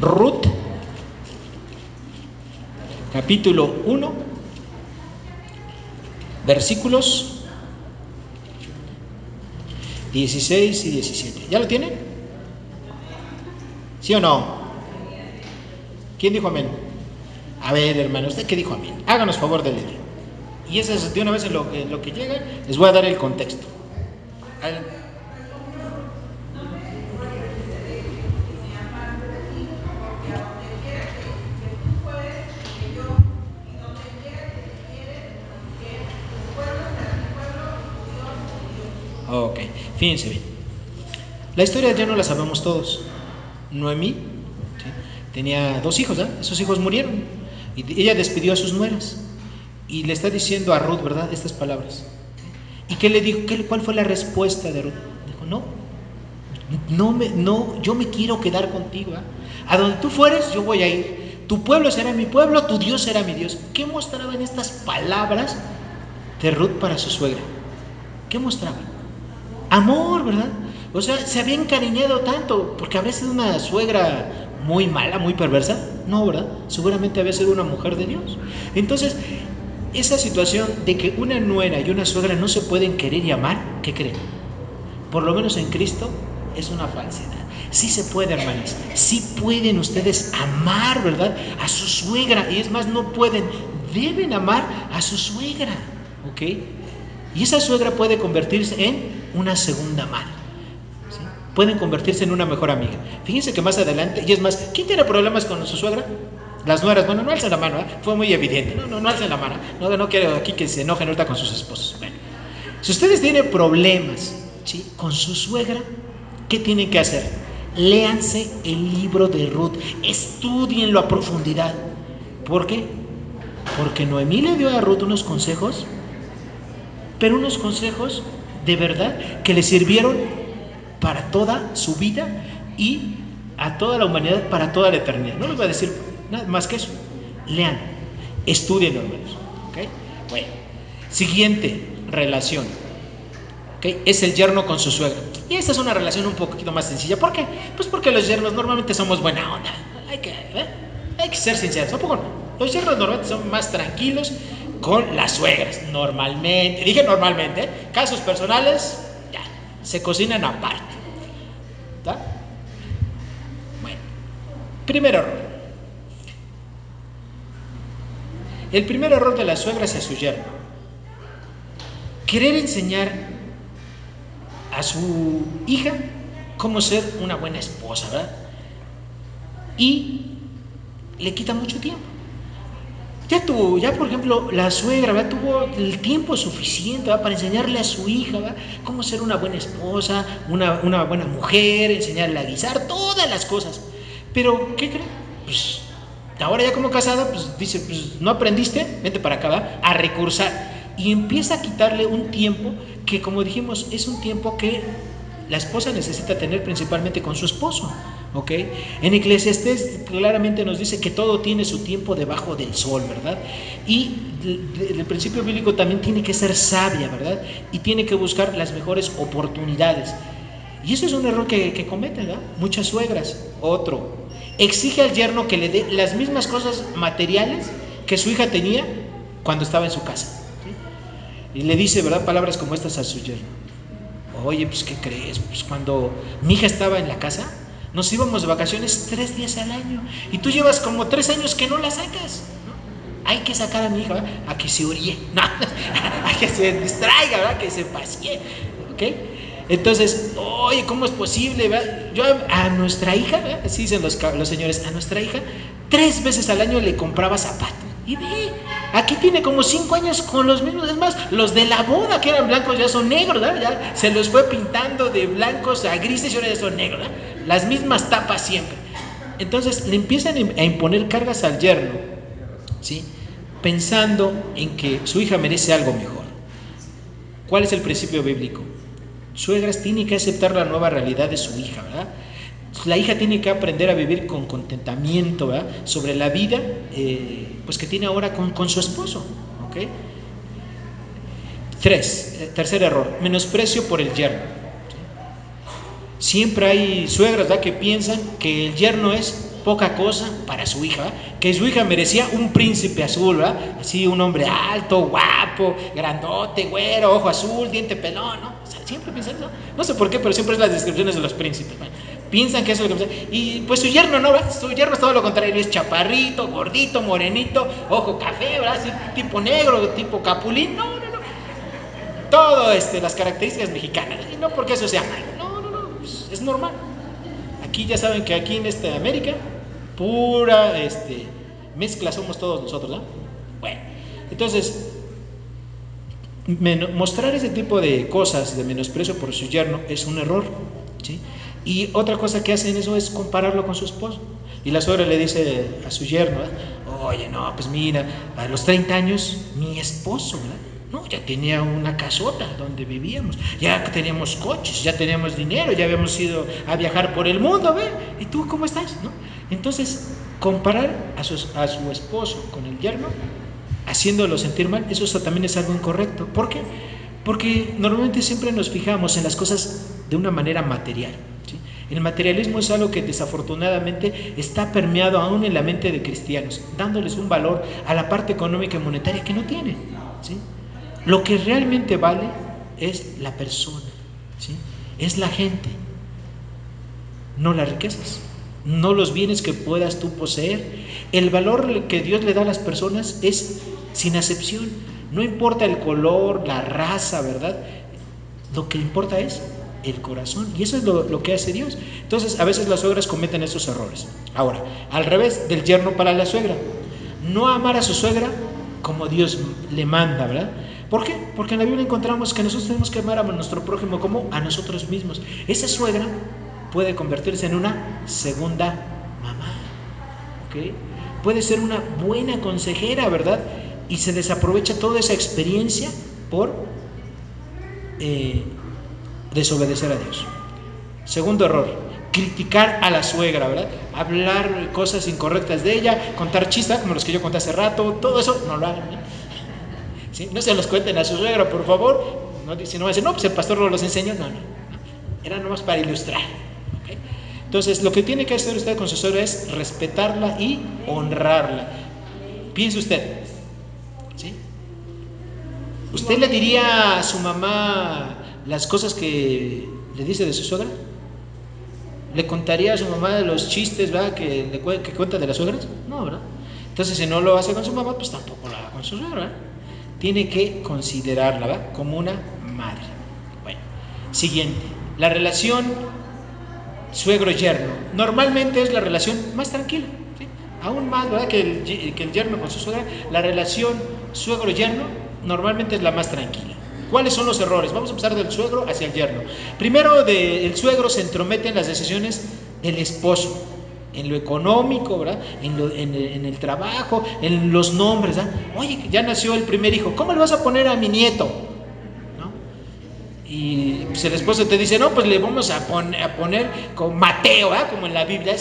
Ruth, capítulo 1, versículos 16 y 17. ¿Ya lo tienen? ¿Sí o no? ¿Quién dijo amén? A ver, hermano, ¿usted qué dijo amén? Háganos favor de leer. Y eso es de una vez en lo que llega, les voy a dar el contexto. Ok, fíjense bien. La historia ya no la sabemos todos. Noemí, ¿sí?, tenía 2 hijos, ¿verdad? Esos hijos murieron. Y ella despidió a sus nueras. Y le está diciendo a Ruth, ¿verdad?, estas palabras. ¿Y qué le dijo? ¿Cuál fue la respuesta de Ruth? Dijo, no, yo me quiero quedar contigo, ¿eh? A donde tú fueres, yo voy a ir. Tu pueblo será mi pueblo, tu Dios será mi Dios. ¿Qué mostraban estas palabras de Ruth para su suegra? ¿Qué mostraban? Amor, ¿verdad? O sea, se había encariñado tanto, porque habría sido una suegra muy mala, muy perversa. No, ¿verdad? Seguramente había sido una mujer de Dios. Entonces, esa situación de que una nuera y una suegra no se pueden querer y amar, ¿qué creen? Por lo menos en Cristo es una falsedad. Sí se puede, hermanos. Sí pueden ustedes amar, ¿verdad?, a su suegra. Y es más, no pueden, deben amar a su suegra, ¿ok? Y esa suegra puede convertirse en una segunda madre, ¿sí? Pueden convertirse en una mejor amiga. Fíjense que más adelante, y es más, ¿quién tiene problemas con su suegra? Las nueras. Bueno, no alcen la mano, ¿eh? Fue muy evidente. No alcen la mano. No quiero aquí que se enojen ahorita con sus esposos. Bueno, si ustedes tienen problemas, ¿sí?, con su suegra, ¿qué tienen que hacer? Léanse el libro de Ruth, estudienlo a profundidad. ¿Por qué? Porque Noemí le dio a Ruth unos consejos, pero unos consejos de verdad que le sirvieron para toda su vida y a toda la humanidad para toda la eternidad. No les voy a decir nada más que eso. Lean, estudien, hermanos. ¿Okay? Bueno, siguiente relación, ¿okay?, es el yerno con su suegra. Y esta es una relación un poquito más sencilla. ¿Por qué? Pues porque los yernos normalmente somos buena onda. Hay que ser sinceros. ¿A poco no? Los yernos normalmente son más tranquilos con las suegras. Normalmente, dije normalmente, casos personales, ya, se cocinan aparte. ¿Está? Bueno, primer error. El primer error de la suegra hacia su yerno: querer enseñar a su hija cómo ser una buena esposa, ¿verdad? Y le quita mucho tiempo. Ya por ejemplo, la suegra, ¿verdad?, tuvo el tiempo suficiente, ¿verdad?, para enseñarle a su hija, ¿verdad?, cómo ser una buena esposa, una buena mujer, enseñarle a guisar, todas las cosas. Pero, ¿qué creen? Pues ahora ya como casada, pues dice, pues no aprendiste, vente para acá, ¿verdad?, a recursar. Y empieza a quitarle un tiempo que, como dijimos, es un tiempo que la esposa necesita tener principalmente con su esposo, ¿ok? En Eclesiastés claramente nos dice que todo tiene su tiempo debajo del sol, ¿verdad? Y el principio bíblico también tiene que ser sabia, ¿verdad? Y tiene que buscar las mejores oportunidades. Y eso es un error que cometen, ¿verdad?, muchas suegras. Otro, exige al yerno que le dé las mismas cosas materiales que su hija tenía cuando estaba en su casa, ¿sí? Y le dice, ¿verdad?, palabras como estas a su yerno: oye, pues ¿qué crees? Pues cuando mi hija estaba en la casa, nos íbamos de vacaciones 3 días al año, y tú llevas como 3 años que no la sacas, ¿no? Hay que sacar a mi hija, ¿verdad?, a que se oríe, no, a que se distraiga, ¿verdad?, que se pasee, ¿ok? Entonces, oye, ¿cómo es posible, verdad? Yo a nuestra hija, ¿verdad?, así dicen los señores, a nuestra hija 3 veces al año le compraba zapatos. Y ve, aquí tiene como 5 años con los mismos. Es más, los de la boda que eran blancos ya son negros, ¿verdad? Ya se los fue pintando de blancos a grises y ahora ya son negros, ¿verdad? Las mismas tapas siempre. Entonces le empiezan a imponer cargas al yerno, ¿sí?, pensando en que su hija merece algo mejor. ¿Cuál es el principio bíblico? Suegras tienen que aceptar la nueva realidad de su hija, ¿verdad? La hija tiene que aprender a vivir con contentamiento, ¿verdad?, sobre la vida pues que tiene ahora con su esposo, ¿ok? Tercer error, menosprecio por el yerno. Siempre hay suegras, ¿verdad?, que piensan que el yerno es poca cosa para su hija, ¿verdad?, que su hija merecía un príncipe azul, ¿verdad?, así un hombre alto, guapo, grandote, güero, ojo azul, diente pelón, ¿no? O sea, siempre piensan eso. No sé por qué, pero siempre es las descripciones de los príncipes, ¿verdad? Piensan que eso es lo que pasa. Y pues su yerno no, ¿verdad? Su yerno es todo lo contrario, es chaparrito, gordito, morenito, ojo café, ¿verdad?, así, tipo negro, tipo capulín. No. Todo las características mexicanas, y no porque eso sea malo, no, pues es normal. Aquí ya saben que aquí en América, pura mezcla somos todos nosotros, ¿no? Bueno, entonces, Mostrar ese tipo de cosas, de menosprecio por su yerno, es un error, ¿sí? Y otra cosa que hacen eso es compararlo con su esposo. Y la suegra le dice a su yerno, oye, no, pues mira, a los 30 años, mi esposo, ¿verdad? No, ya tenía una casota donde vivíamos, ya teníamos coches, ya teníamos dinero, ya habíamos ido a viajar por el mundo, ¿ve? ¿Y tú cómo estás? ¿No? Entonces, comparar a su esposo con el yerno, haciéndolo sentir mal, eso también es algo incorrecto. ¿Por qué? Porque normalmente siempre nos fijamos en las cosas de una manera material, ¿sí? El materialismo es algo que desafortunadamente está permeado aún en la mente de cristianos, dándoles un valor a la parte económica y monetaria que no tienen, ¿sí? Lo que realmente vale es la persona, ¿sí? Es la gente, no las riquezas, no los bienes que puedas tú poseer. El valor que Dios le da a las personas es sin acepción, no importa el color, la raza, ¿verdad? Lo que importa es el corazón, y eso es lo que hace Dios. Entonces, a veces las suegras cometen esos errores. Ahora, al revés del yerno para la suegra, no amar a su suegra como Dios le manda, ¿verdad? ¿Por qué? Porque en la Biblia encontramos que nosotros tenemos que amar a nuestro prójimo como a nosotros mismos. Esa suegra puede convertirse en una segunda mamá, ¿ok? Puede ser una buena consejera, ¿verdad? Y se desaprovecha toda esa experiencia por desobedecer a Dios. Segundo error, criticar a la suegra, ¿verdad? Hablar cosas incorrectas de ella, contar chistes como los que yo conté hace rato, todo eso no lo hagan, ¿eh? ¿Sí? No se los cuenten a su suegra, por favor. No, si no va a decir, no, pues el pastor no los enseñó, no. Era nomás para ilustrar, ¿okay? Entonces, lo que tiene que hacer usted con su suegra es respetarla y honrarla. Piense usted, ¿sí? ¿Usted le diría a su mamá las cosas que le dice de su suegra? ¿Le contaría a su mamá de los chistes, ¿verdad? que cuenta de las suegras? No, ¿verdad? Entonces, si no lo hace con su mamá, pues tampoco lo haga con su suegra, ¿verdad? Tiene que considerarla, ¿verdad? Como una madre. Bueno, siguiente. La relación suegro-yerno normalmente es la relación más tranquila, ¿sí? Aún más, ¿verdad? Que el yerno con su suegra. La relación suegro-yerno normalmente es la más tranquila. ¿Cuáles son los errores? Vamos a empezar del suegro hacia el yerno. Primero, el suegro se entromete en las decisiones del esposo, en lo económico, ¿verdad? En el trabajo, en los nombres, ¿verdad? Oye, ya nació el primer hijo, ¿cómo le vas a poner a mi nieto? ¿No? Y pues el esposo te dice, no, pues le vamos a poner con Mateo, ¿verdad? Como en la Biblia,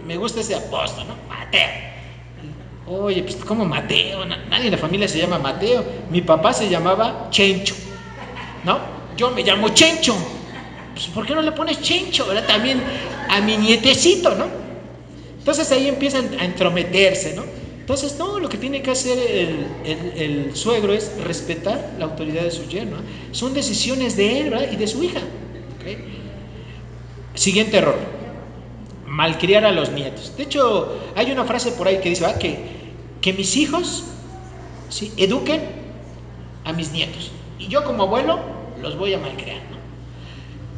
me gusta ese apóstol, ¿no? Mateo. Oye, pues ¿cómo Mateo? Nadie en la familia se llama Mateo. Mi papá se llamaba Chencho, ¿no? Yo me llamo Chencho. Pues ¿por qué no le pones Chencho, ¿verdad? También a mi nietecito, ¿no? Entonces ahí empiezan a entrometerse, ¿no? Entonces, no, lo que tiene que hacer el suegro es respetar la autoridad de su yerno, ¿eh? Son decisiones de él, ¿verdad? Y de su hija, ¿okay? Siguiente error, malcriar a los nietos. De hecho, hay una frase por ahí que dice, ¿verdad? Que mis hijos, ¿sí?, eduquen a mis nietos, y yo como abuelo los voy a malcriar, ¿no?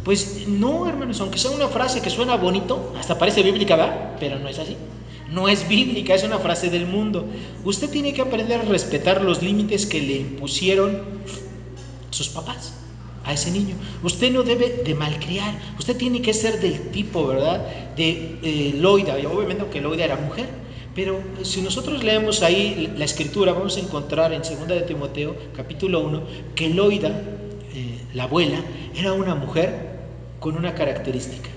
Pues no, hermanos, aunque sea una frase que suena bonito, hasta parece bíblica, ¿verdad? Pero no es así. No es bíblica, es una frase del mundo. Usted tiene que aprender a respetar los límites que le impusieron sus papás a ese niño. Usted no debe de malcriar. Usted tiene que ser del tipo, ¿verdad?, de Loida. Y obviamente, aunque Loida era mujer. Pero si nosotros leemos ahí la escritura, vamos a encontrar en 2 de Timoteo, capítulo 1, que Loida, la abuela, era una mujer con una característica.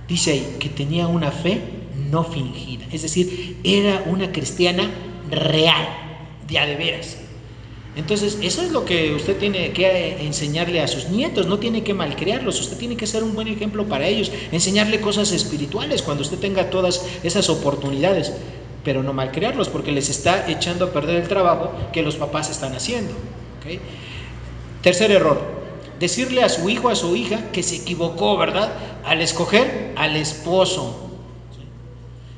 Dice ahí que tenía una fe no fingida, es decir, era una cristiana real, de a de veras. Entonces, eso es lo que usted tiene que enseñarle a sus nietos, no tiene que malcriarlos, usted tiene que ser un buen ejemplo para ellos, enseñarle cosas espirituales cuando usted tenga todas esas oportunidades, pero no malcriarlos porque les está echando a perder el trabajo que los papás están haciendo, ¿okay? Tercer error, decirle a su hijo, a su hija, que se equivocó, ¿verdad?, al escoger al esposo.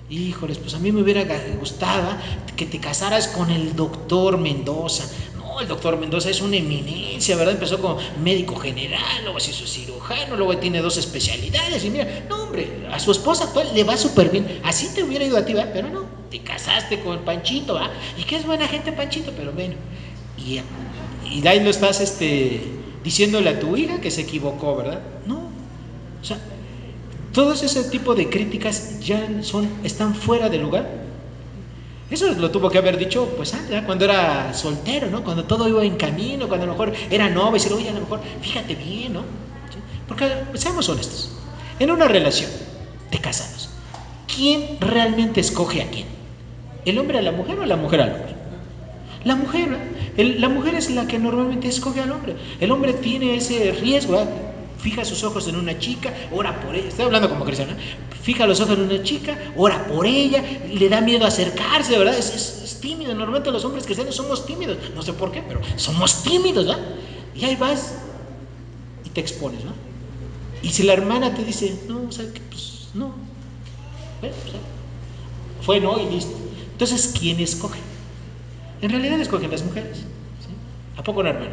¿Sí? Híjoles, pues a mí me hubiera gustado que te casaras con el doctor Mendoza. No, el doctor Mendoza es una eminencia, ¿verdad? Empezó como médico general, luego se hizo cirujano, luego tiene 2 especialidades. Y mira, no, hombre, a su esposa actual le va súper bien. Así te hubiera ido a ti, ¿verdad? Pero no, te casaste con Panchito, ¿verdad? Y que es buena gente Panchito, pero bueno. y ahí lo estás diciéndole a tu hija que se equivocó, ¿verdad? No, o sea, todos ese tipo de críticas ya están fuera de lugar. Eso lo tuvo que haber dicho, pues, ya cuando era soltero, ¿no? Cuando todo iba en camino, cuando a lo mejor era novio, y decir, oye, a lo mejor, fíjate bien, ¿no? ¿Sí? Porque, seamos honestos, en una relación de casados, ¿quién realmente escoge a quién? ¿El hombre a la mujer o la mujer al hombre? La mujer, la mujer es la que normalmente escoge al hombre. El hombre tiene ese riesgo, ¿verdad? Fija sus ojos en una chica, ora por ella. Estoy hablando como cristiano, ¿eh? Fija los ojos en una chica, ora por ella, le da miedo acercarse, ¿verdad? Es tímido. Normalmente los hombres cristianos somos tímidos. No sé por qué, pero somos tímidos, ¿verdad? Y ahí vas y te expones, ¿no? Y si la hermana te dice, no, o sea, pues no. Bueno, pues, fue no y listo. Entonces, ¿quién escoge? En realidad escogen las mujeres, ¿sí? ¿A poco no, hermano?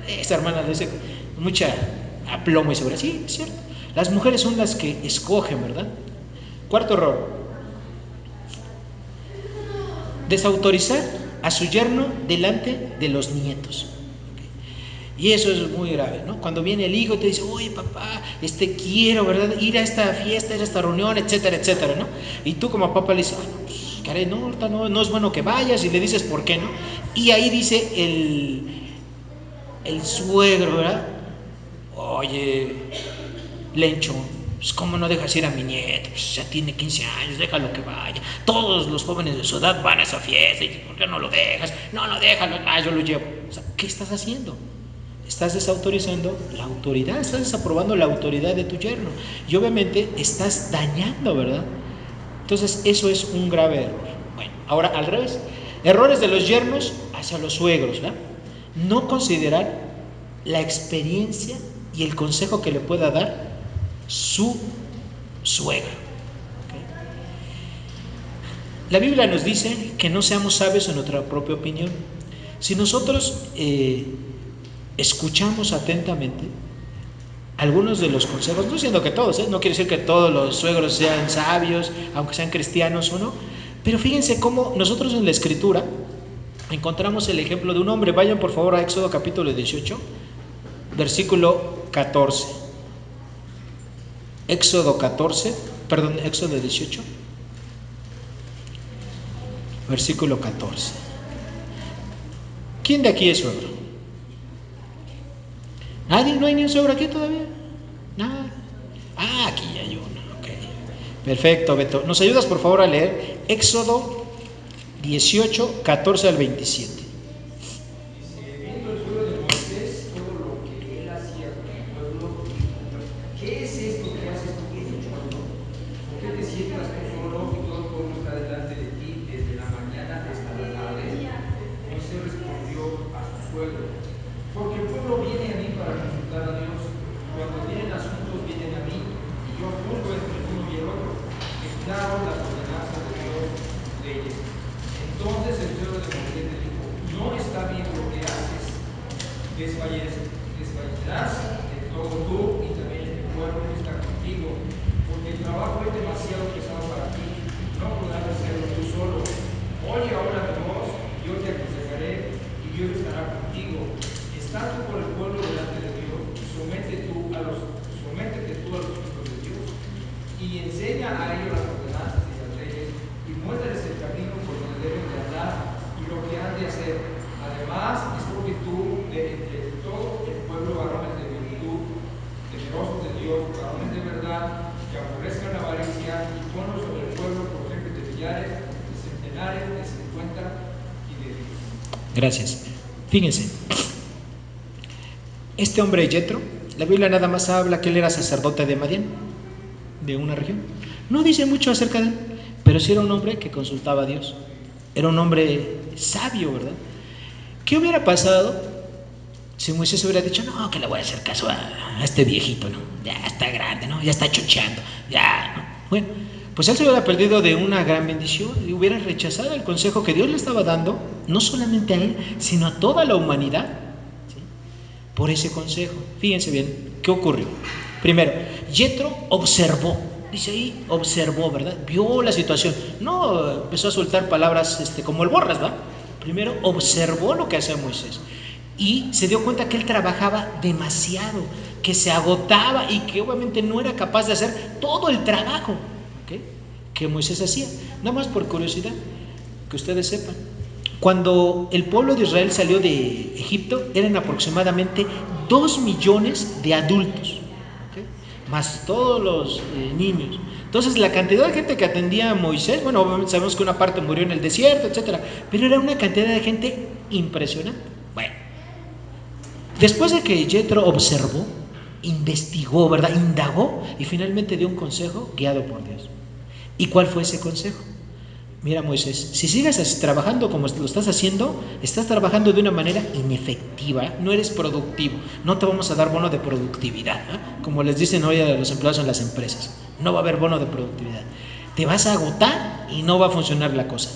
Esta hermana le dice mucha aplomo y segura. Sí, es cierto. Las mujeres son las que escogen, ¿verdad? Cuarto error. Desautorizar a su yerno delante de los nietos. Y eso es muy grave, ¿no? Cuando viene el hijo y te dice, oye papá, quiero, ¿verdad? Ir a esta fiesta, ir a esta reunión, etcétera, etcétera, ¿no? Y tú como papá le dices, pues, caray, no, ahorita no es bueno que vayas, y le dices por qué, ¿no? Y ahí dice el suegro, ¿verdad? Oye, Lencho, pues cómo no dejas ir a mi nieto, pues ya tiene 15 años, déjalo que vaya. Todos los jóvenes de su edad van a esa fiesta, y ¿por qué no lo dejas? No, déjalo, yo lo llevo. O sea, ¿qué estás haciendo? Estás desautorizando la autoridad, estás desaprobando la autoridad de tu yerno y obviamente estás dañando, ¿verdad? Entonces eso es un grave error. Bueno, ahora al revés, errores de los yernos hacia los suegros, ¿verdad? No considerar la experiencia y el consejo que le pueda dar su suegro. ¿Okay? La Biblia nos dice que no seamos sabios en nuestra propia opinión. Si nosotros escuchamos atentamente algunos de los consejos, no diciendo que todos, no quiere decir que todos los suegros sean sabios, aunque sean cristianos o no, pero fíjense cómo nosotros en la Escritura encontramos el ejemplo de un hombre. Vayan por favor a Éxodo capítulo 18, versículo 14. Éxodo 18, versículo 14. ¿Quién de aquí es suegro? ¿Nadie? ¿No hay ni un suegro aquí todavía? Nada. Aquí hay uno. Ok. Perfecto, Beto. ¿Nos ayudas por favor a leer Éxodo 18, 14 al 27? Desfallecerás de todo tú y también el pueblo que está contigo, porque el trabajo es demasiado pesado para ti, no podrás hacerlo tú solo. Oye ahora mi voz, yo te aconsejaré y Dios estará contigo. Estás tú por el pueblo delante de Dios, sométete tú a los hijos de Dios y enseña a ellos las ordenanzas y las leyes y muéstrales el camino por donde deben de andar y lo que han de hacer. Además, escoge tú de entre todo el pueblo varones de virtud, temerosos de Dios, varones de verdad, que aborrezcan la avaricia, y ponlos sobre el pueblo por jefes de millares, de centenares, de 50 y de 10. Gracias. Fíjense, este hombre Yetro, la Biblia nada más habla que él era sacerdote de Madián, de una región. No dice mucho acerca de él, pero sí era un hombre que consultaba a Dios. Era un hombre sabio, ¿verdad? ¿Qué hubiera pasado si Moisés hubiera dicho, no, que le voy a hacer caso a este viejito, ¿no? Ya está grande, ¿no? Ya está chocheando, ya, ¿no? Bueno, pues él se hubiera perdido de una gran bendición y hubiera rechazado el consejo que Dios le estaba dando, no solamente a él, sino a toda la humanidad, ¿sí? Por ese consejo. Fíjense bien, ¿qué ocurrió? Primero, Yetro observó, dice ahí, observó, ¿verdad? Vio la situación, no empezó a soltar palabras como el borras, ¿verdad? Primero observó lo que hacía Moisés. y se dio cuenta que él trabajaba demasiado, que se agotaba y que obviamente no era capaz de hacer todo el trabajo, ¿okay?, que Moisés hacía. Nada más por curiosidad, que ustedes sepan, cuando el pueblo de Israel salió de Egipto eran aproximadamente 2 millones de adultos, ¿okay?, más todos los niños. Entonces la cantidad de gente que atendía a Moisés, bueno, obviamente sabemos que una parte murió en el desierto, etcétera, pero era una cantidad de gente impresionante. Bueno, después de que Jethro observó, investigó, ¿verdad?, indagó y finalmente dio un consejo guiado por Dios. ¿Y cuál fue ese consejo? Mira, Moisés, si sigues trabajando como lo estás haciendo, estás trabajando de una manera inefectiva, no eres productivo, no te vamos a dar bono de productividad, ¿eh?, como les dicen hoy a los empleados en las empresas, no va a haber bono de productividad, te vas a agotar y no va a funcionar la cosa.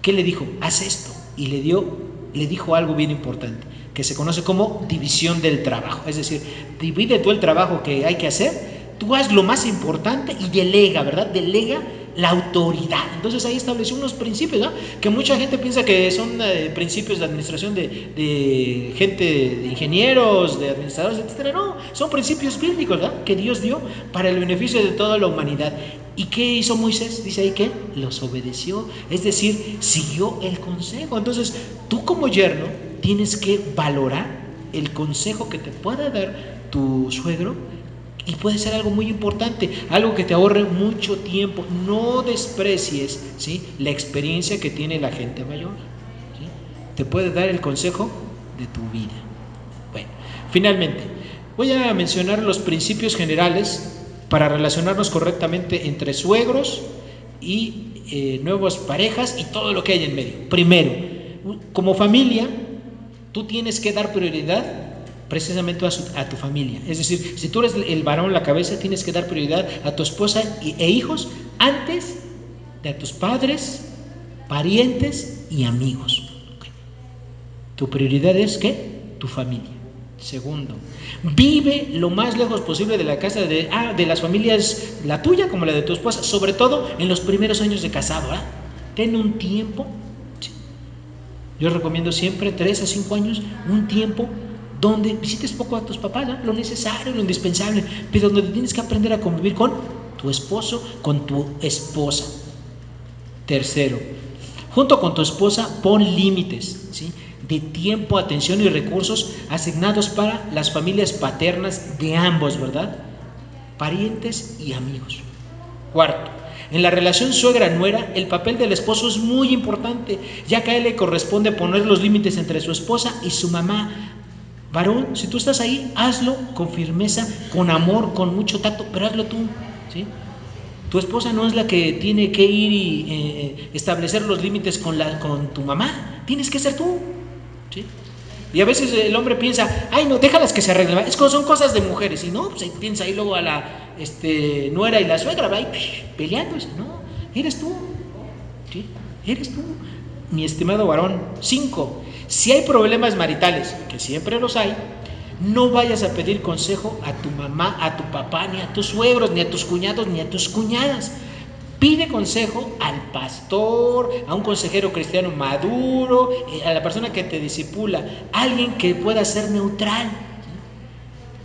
¿Qué le dijo? Haz esto. Y le dijo algo bien importante, que se conoce como división del trabajo, es decir, divide tú el trabajo que hay que hacer, tú haz lo más importante y delega, ¿verdad? Delega la autoridad. Entonces ahí estableció unos principios, ¿no?, que mucha gente piensa que son principios de administración de gente, de ingenieros, de administradores, etcétera. No, son principios bíblicos, ¿verdad?, que Dios dio para el beneficio de toda la humanidad. ¿Y qué hizo Moisés? Dice ahí que los obedeció, es decir, siguió el consejo. Entonces tú como yerno tienes que valorar el consejo que te pueda dar tu suegro, y puede ser algo muy importante, algo que te ahorre mucho tiempo. No desprecies, ¿sí?, la experiencia que tiene la gente mayor, ¿sí?, te puede dar el consejo de tu vida. Bueno, finalmente voy a mencionar los principios generales para relacionarnos correctamente entre suegros y nuevas parejas y todo lo que hay en medio. Primero, como familia, tú tienes que dar prioridad precisamente a tu familia. Es decir, si tú eres el varón, la cabeza, tienes que dar prioridad a tu esposa e hijos antes de a tus padres, parientes y amigos. Okay. Tu prioridad es ¿qué? Tu familia. Segundo, vive lo más lejos posible de la casa de las familias, la tuya como la de tu esposa, sobre todo en los primeros años de casado, ¿eh? Ten un tiempo, sí. Yo recomiendo siempre 3 a 5 años, un tiempo donde visites poco a tus papás, ¿no?, lo necesario, lo indispensable, pero donde tienes que aprender a convivir con tu esposo, con tu esposa. Tercero, junto con tu esposa pon límites, ¿sí?, de tiempo, atención y recursos asignados para las familias paternas de ambos, ¿verdad?, parientes y amigos. Cuarto, en la relación suegra-nuera, el papel del esposo es muy importante, ya que a él le corresponde poner los límites entre su esposa y su mamá. Varón, si tú estás ahí, hazlo con firmeza, con amor, con mucho tacto, pero hazlo tú, ¿sí? Tu esposa no es la que tiene que ir y establecer los límites con tu mamá, tienes que ser tú, ¿sí? Y a veces el hombre piensa, ay no, déjalas que se arreglen, son cosas de mujeres, y no, pues piensa ahí luego a la nuera y la suegra, va ahí peleándose, no, eres tú, ¿sí? Eres tú, mi estimado varón. 5, si hay problemas maritales, que siempre los hay, no vayas a pedir consejo a tu mamá, a tu papá, ni a tus suegros, ni a tus cuñados, ni a tus cuñadas. Pide consejo al pastor, a un consejero cristiano maduro, a la persona que te discipula, alguien que pueda ser neutral.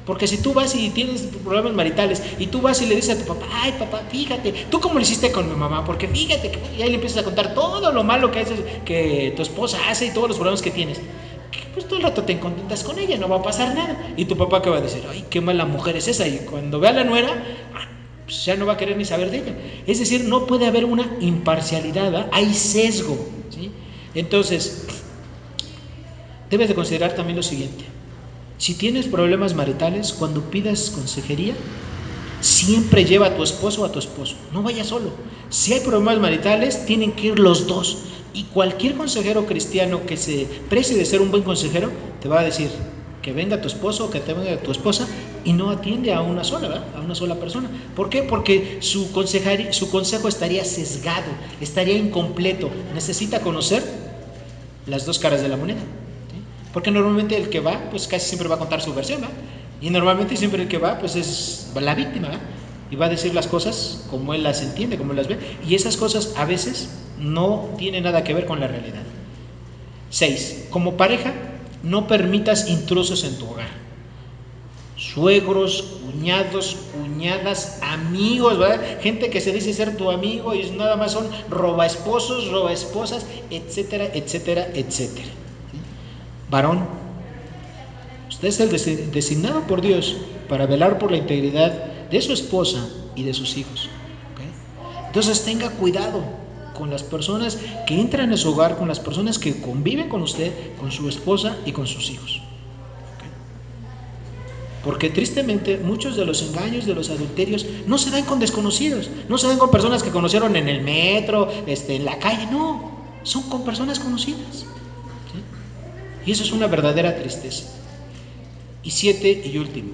Porque si tú vas y tienes problemas maritales y tú vas y le dices a tu papá, ay papá, fíjate, ¿tú cómo lo hiciste con mi mamá? Porque fíjate, y ahí le empiezas a contar todo lo malo que tu esposa hace y todos los problemas que tienes. Pues todo el rato te contentas con ella, no va a pasar nada. Y tu papá, ¿qué va a decir? Ay, qué mala mujer es esa. Y cuando vea a la nuera, pues ya no va a querer ni saber de ella. Es decir, no puede haber una imparcialidad, ¿verdad? Hay sesgo, ¿sí? Entonces, debes de considerar también lo siguiente. Si tienes problemas maritales, cuando pidas consejería, siempre lleva a tu esposo o a tu esposo, no vaya solo. Si hay problemas maritales, tienen que ir los dos. Y cualquier consejero cristiano que se precie de ser un buen consejero, te va a decir que venga tu esposo o que te venga tu esposa, y no atiende a una sola, ¿verdad?, a una sola persona. ¿Por qué? Porque su consejo estaría sesgado, estaría incompleto. Necesita conocer las dos caras de la moneda. Porque normalmente el que va, pues casi siempre va a contar su versión, ¿verdad? Y normalmente siempre el que va, pues es la víctima, ¿verdad? Y va a decir las cosas como él las entiende, como él las ve. Y esas cosas a veces no tienen nada que ver con la realidad. 6. Como pareja, no permitas intrusos en tu hogar. Suegros, cuñados, cuñadas, amigos, ¿verdad? Gente que se dice ser tu amigo y nada más son roba esposos, roba esposas, etcétera, etcétera, etcétera. ¿Sí? Varón, usted es el designado por Dios para velar por la integridad de su esposa y de sus hijos. ¿Okay? Entonces tenga cuidado con las personas que entran a su hogar, con las personas que conviven con usted, con su esposa y con sus hijos. Porque tristemente muchos de los engaños, de los adulterios, no se dan con desconocidos, no se dan con personas que conocieron en el metro, en la calle, no, son con personas conocidas. ¿Sí? Y eso es una verdadera tristeza. Y 7 y último,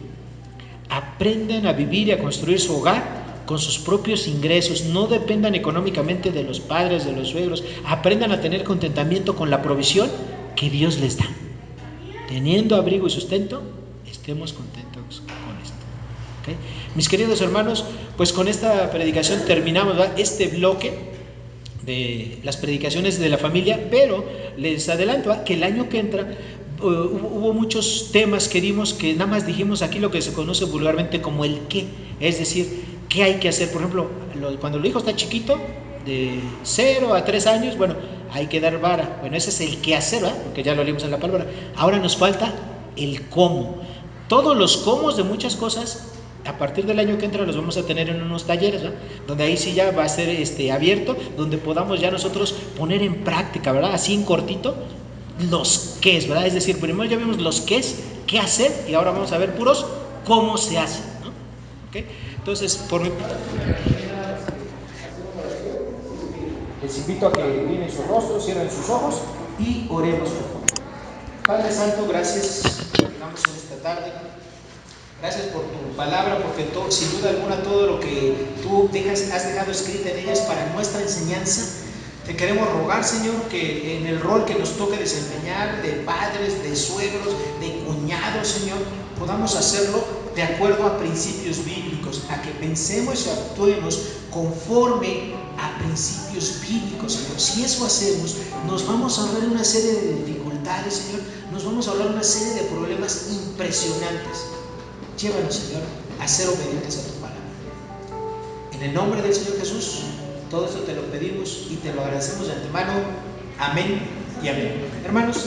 aprendan a vivir y a construir su hogar con sus propios ingresos, no dependan económicamente de los padres, de los suegros, aprendan a tener contentamiento con la provisión que Dios les da. Teniendo abrigo y sustento, estemos contentos con esto. ¿Okay? Mis queridos hermanos, pues con esta predicación terminamos, ¿verdad?, este bloque de las predicaciones de la familia, pero les adelanto que el año que entra hubo muchos temas que dimos, que nada más dijimos aquí lo que se conoce vulgarmente como el qué, es decir, qué hay que hacer. Por ejemplo, cuando el hijo está chiquito, de 0 a 3 años, bueno, hay que dar vara. Bueno, ese es el qué hacer, ¿verdad?, porque ya lo leímos en la palabra. Ahora nos falta el cómo. Todos los cómo de muchas cosas, a partir del año que entra los vamos a tener en unos talleres, ¿verdad?, donde ahí sí ya va a ser abierto, donde podamos ya nosotros poner en práctica, ¿verdad?, así en cortito, los qués, ¿verdad? Es decir, primero ya vimos los qués, qué hacer, y ahora vamos a ver puros cómo se hace, ¿no? ¿Okay? Entonces, por mi parte, les invito a que miren su rostro, cierren sus ojos y oremos. Padre Santo, gracias por llegamos en esta tarde. Gracias por tu palabra, porque sin duda alguna todo lo que tú has dejado escrito en ellas para nuestra enseñanza. Te queremos rogar, Señor, que en el rol que nos toque desempeñar, de padres, de suegros, de cuñados, Señor, podamos hacerlo de acuerdo a principios bíblicos, a que pensemos y actuemos conforme a principios bíblicos, Señor. Si eso hacemos, nos vamos a ahorrar una serie de dificultades, Señor, nos vamos a ahorrar una serie de problemas impresionantes. Llévanos, Señor, a ser obedientes a tu palabra. En el nombre del Señor Jesús, todo esto te lo pedimos y te lo agradecemos de antemano. Amén y amén. Hermanos,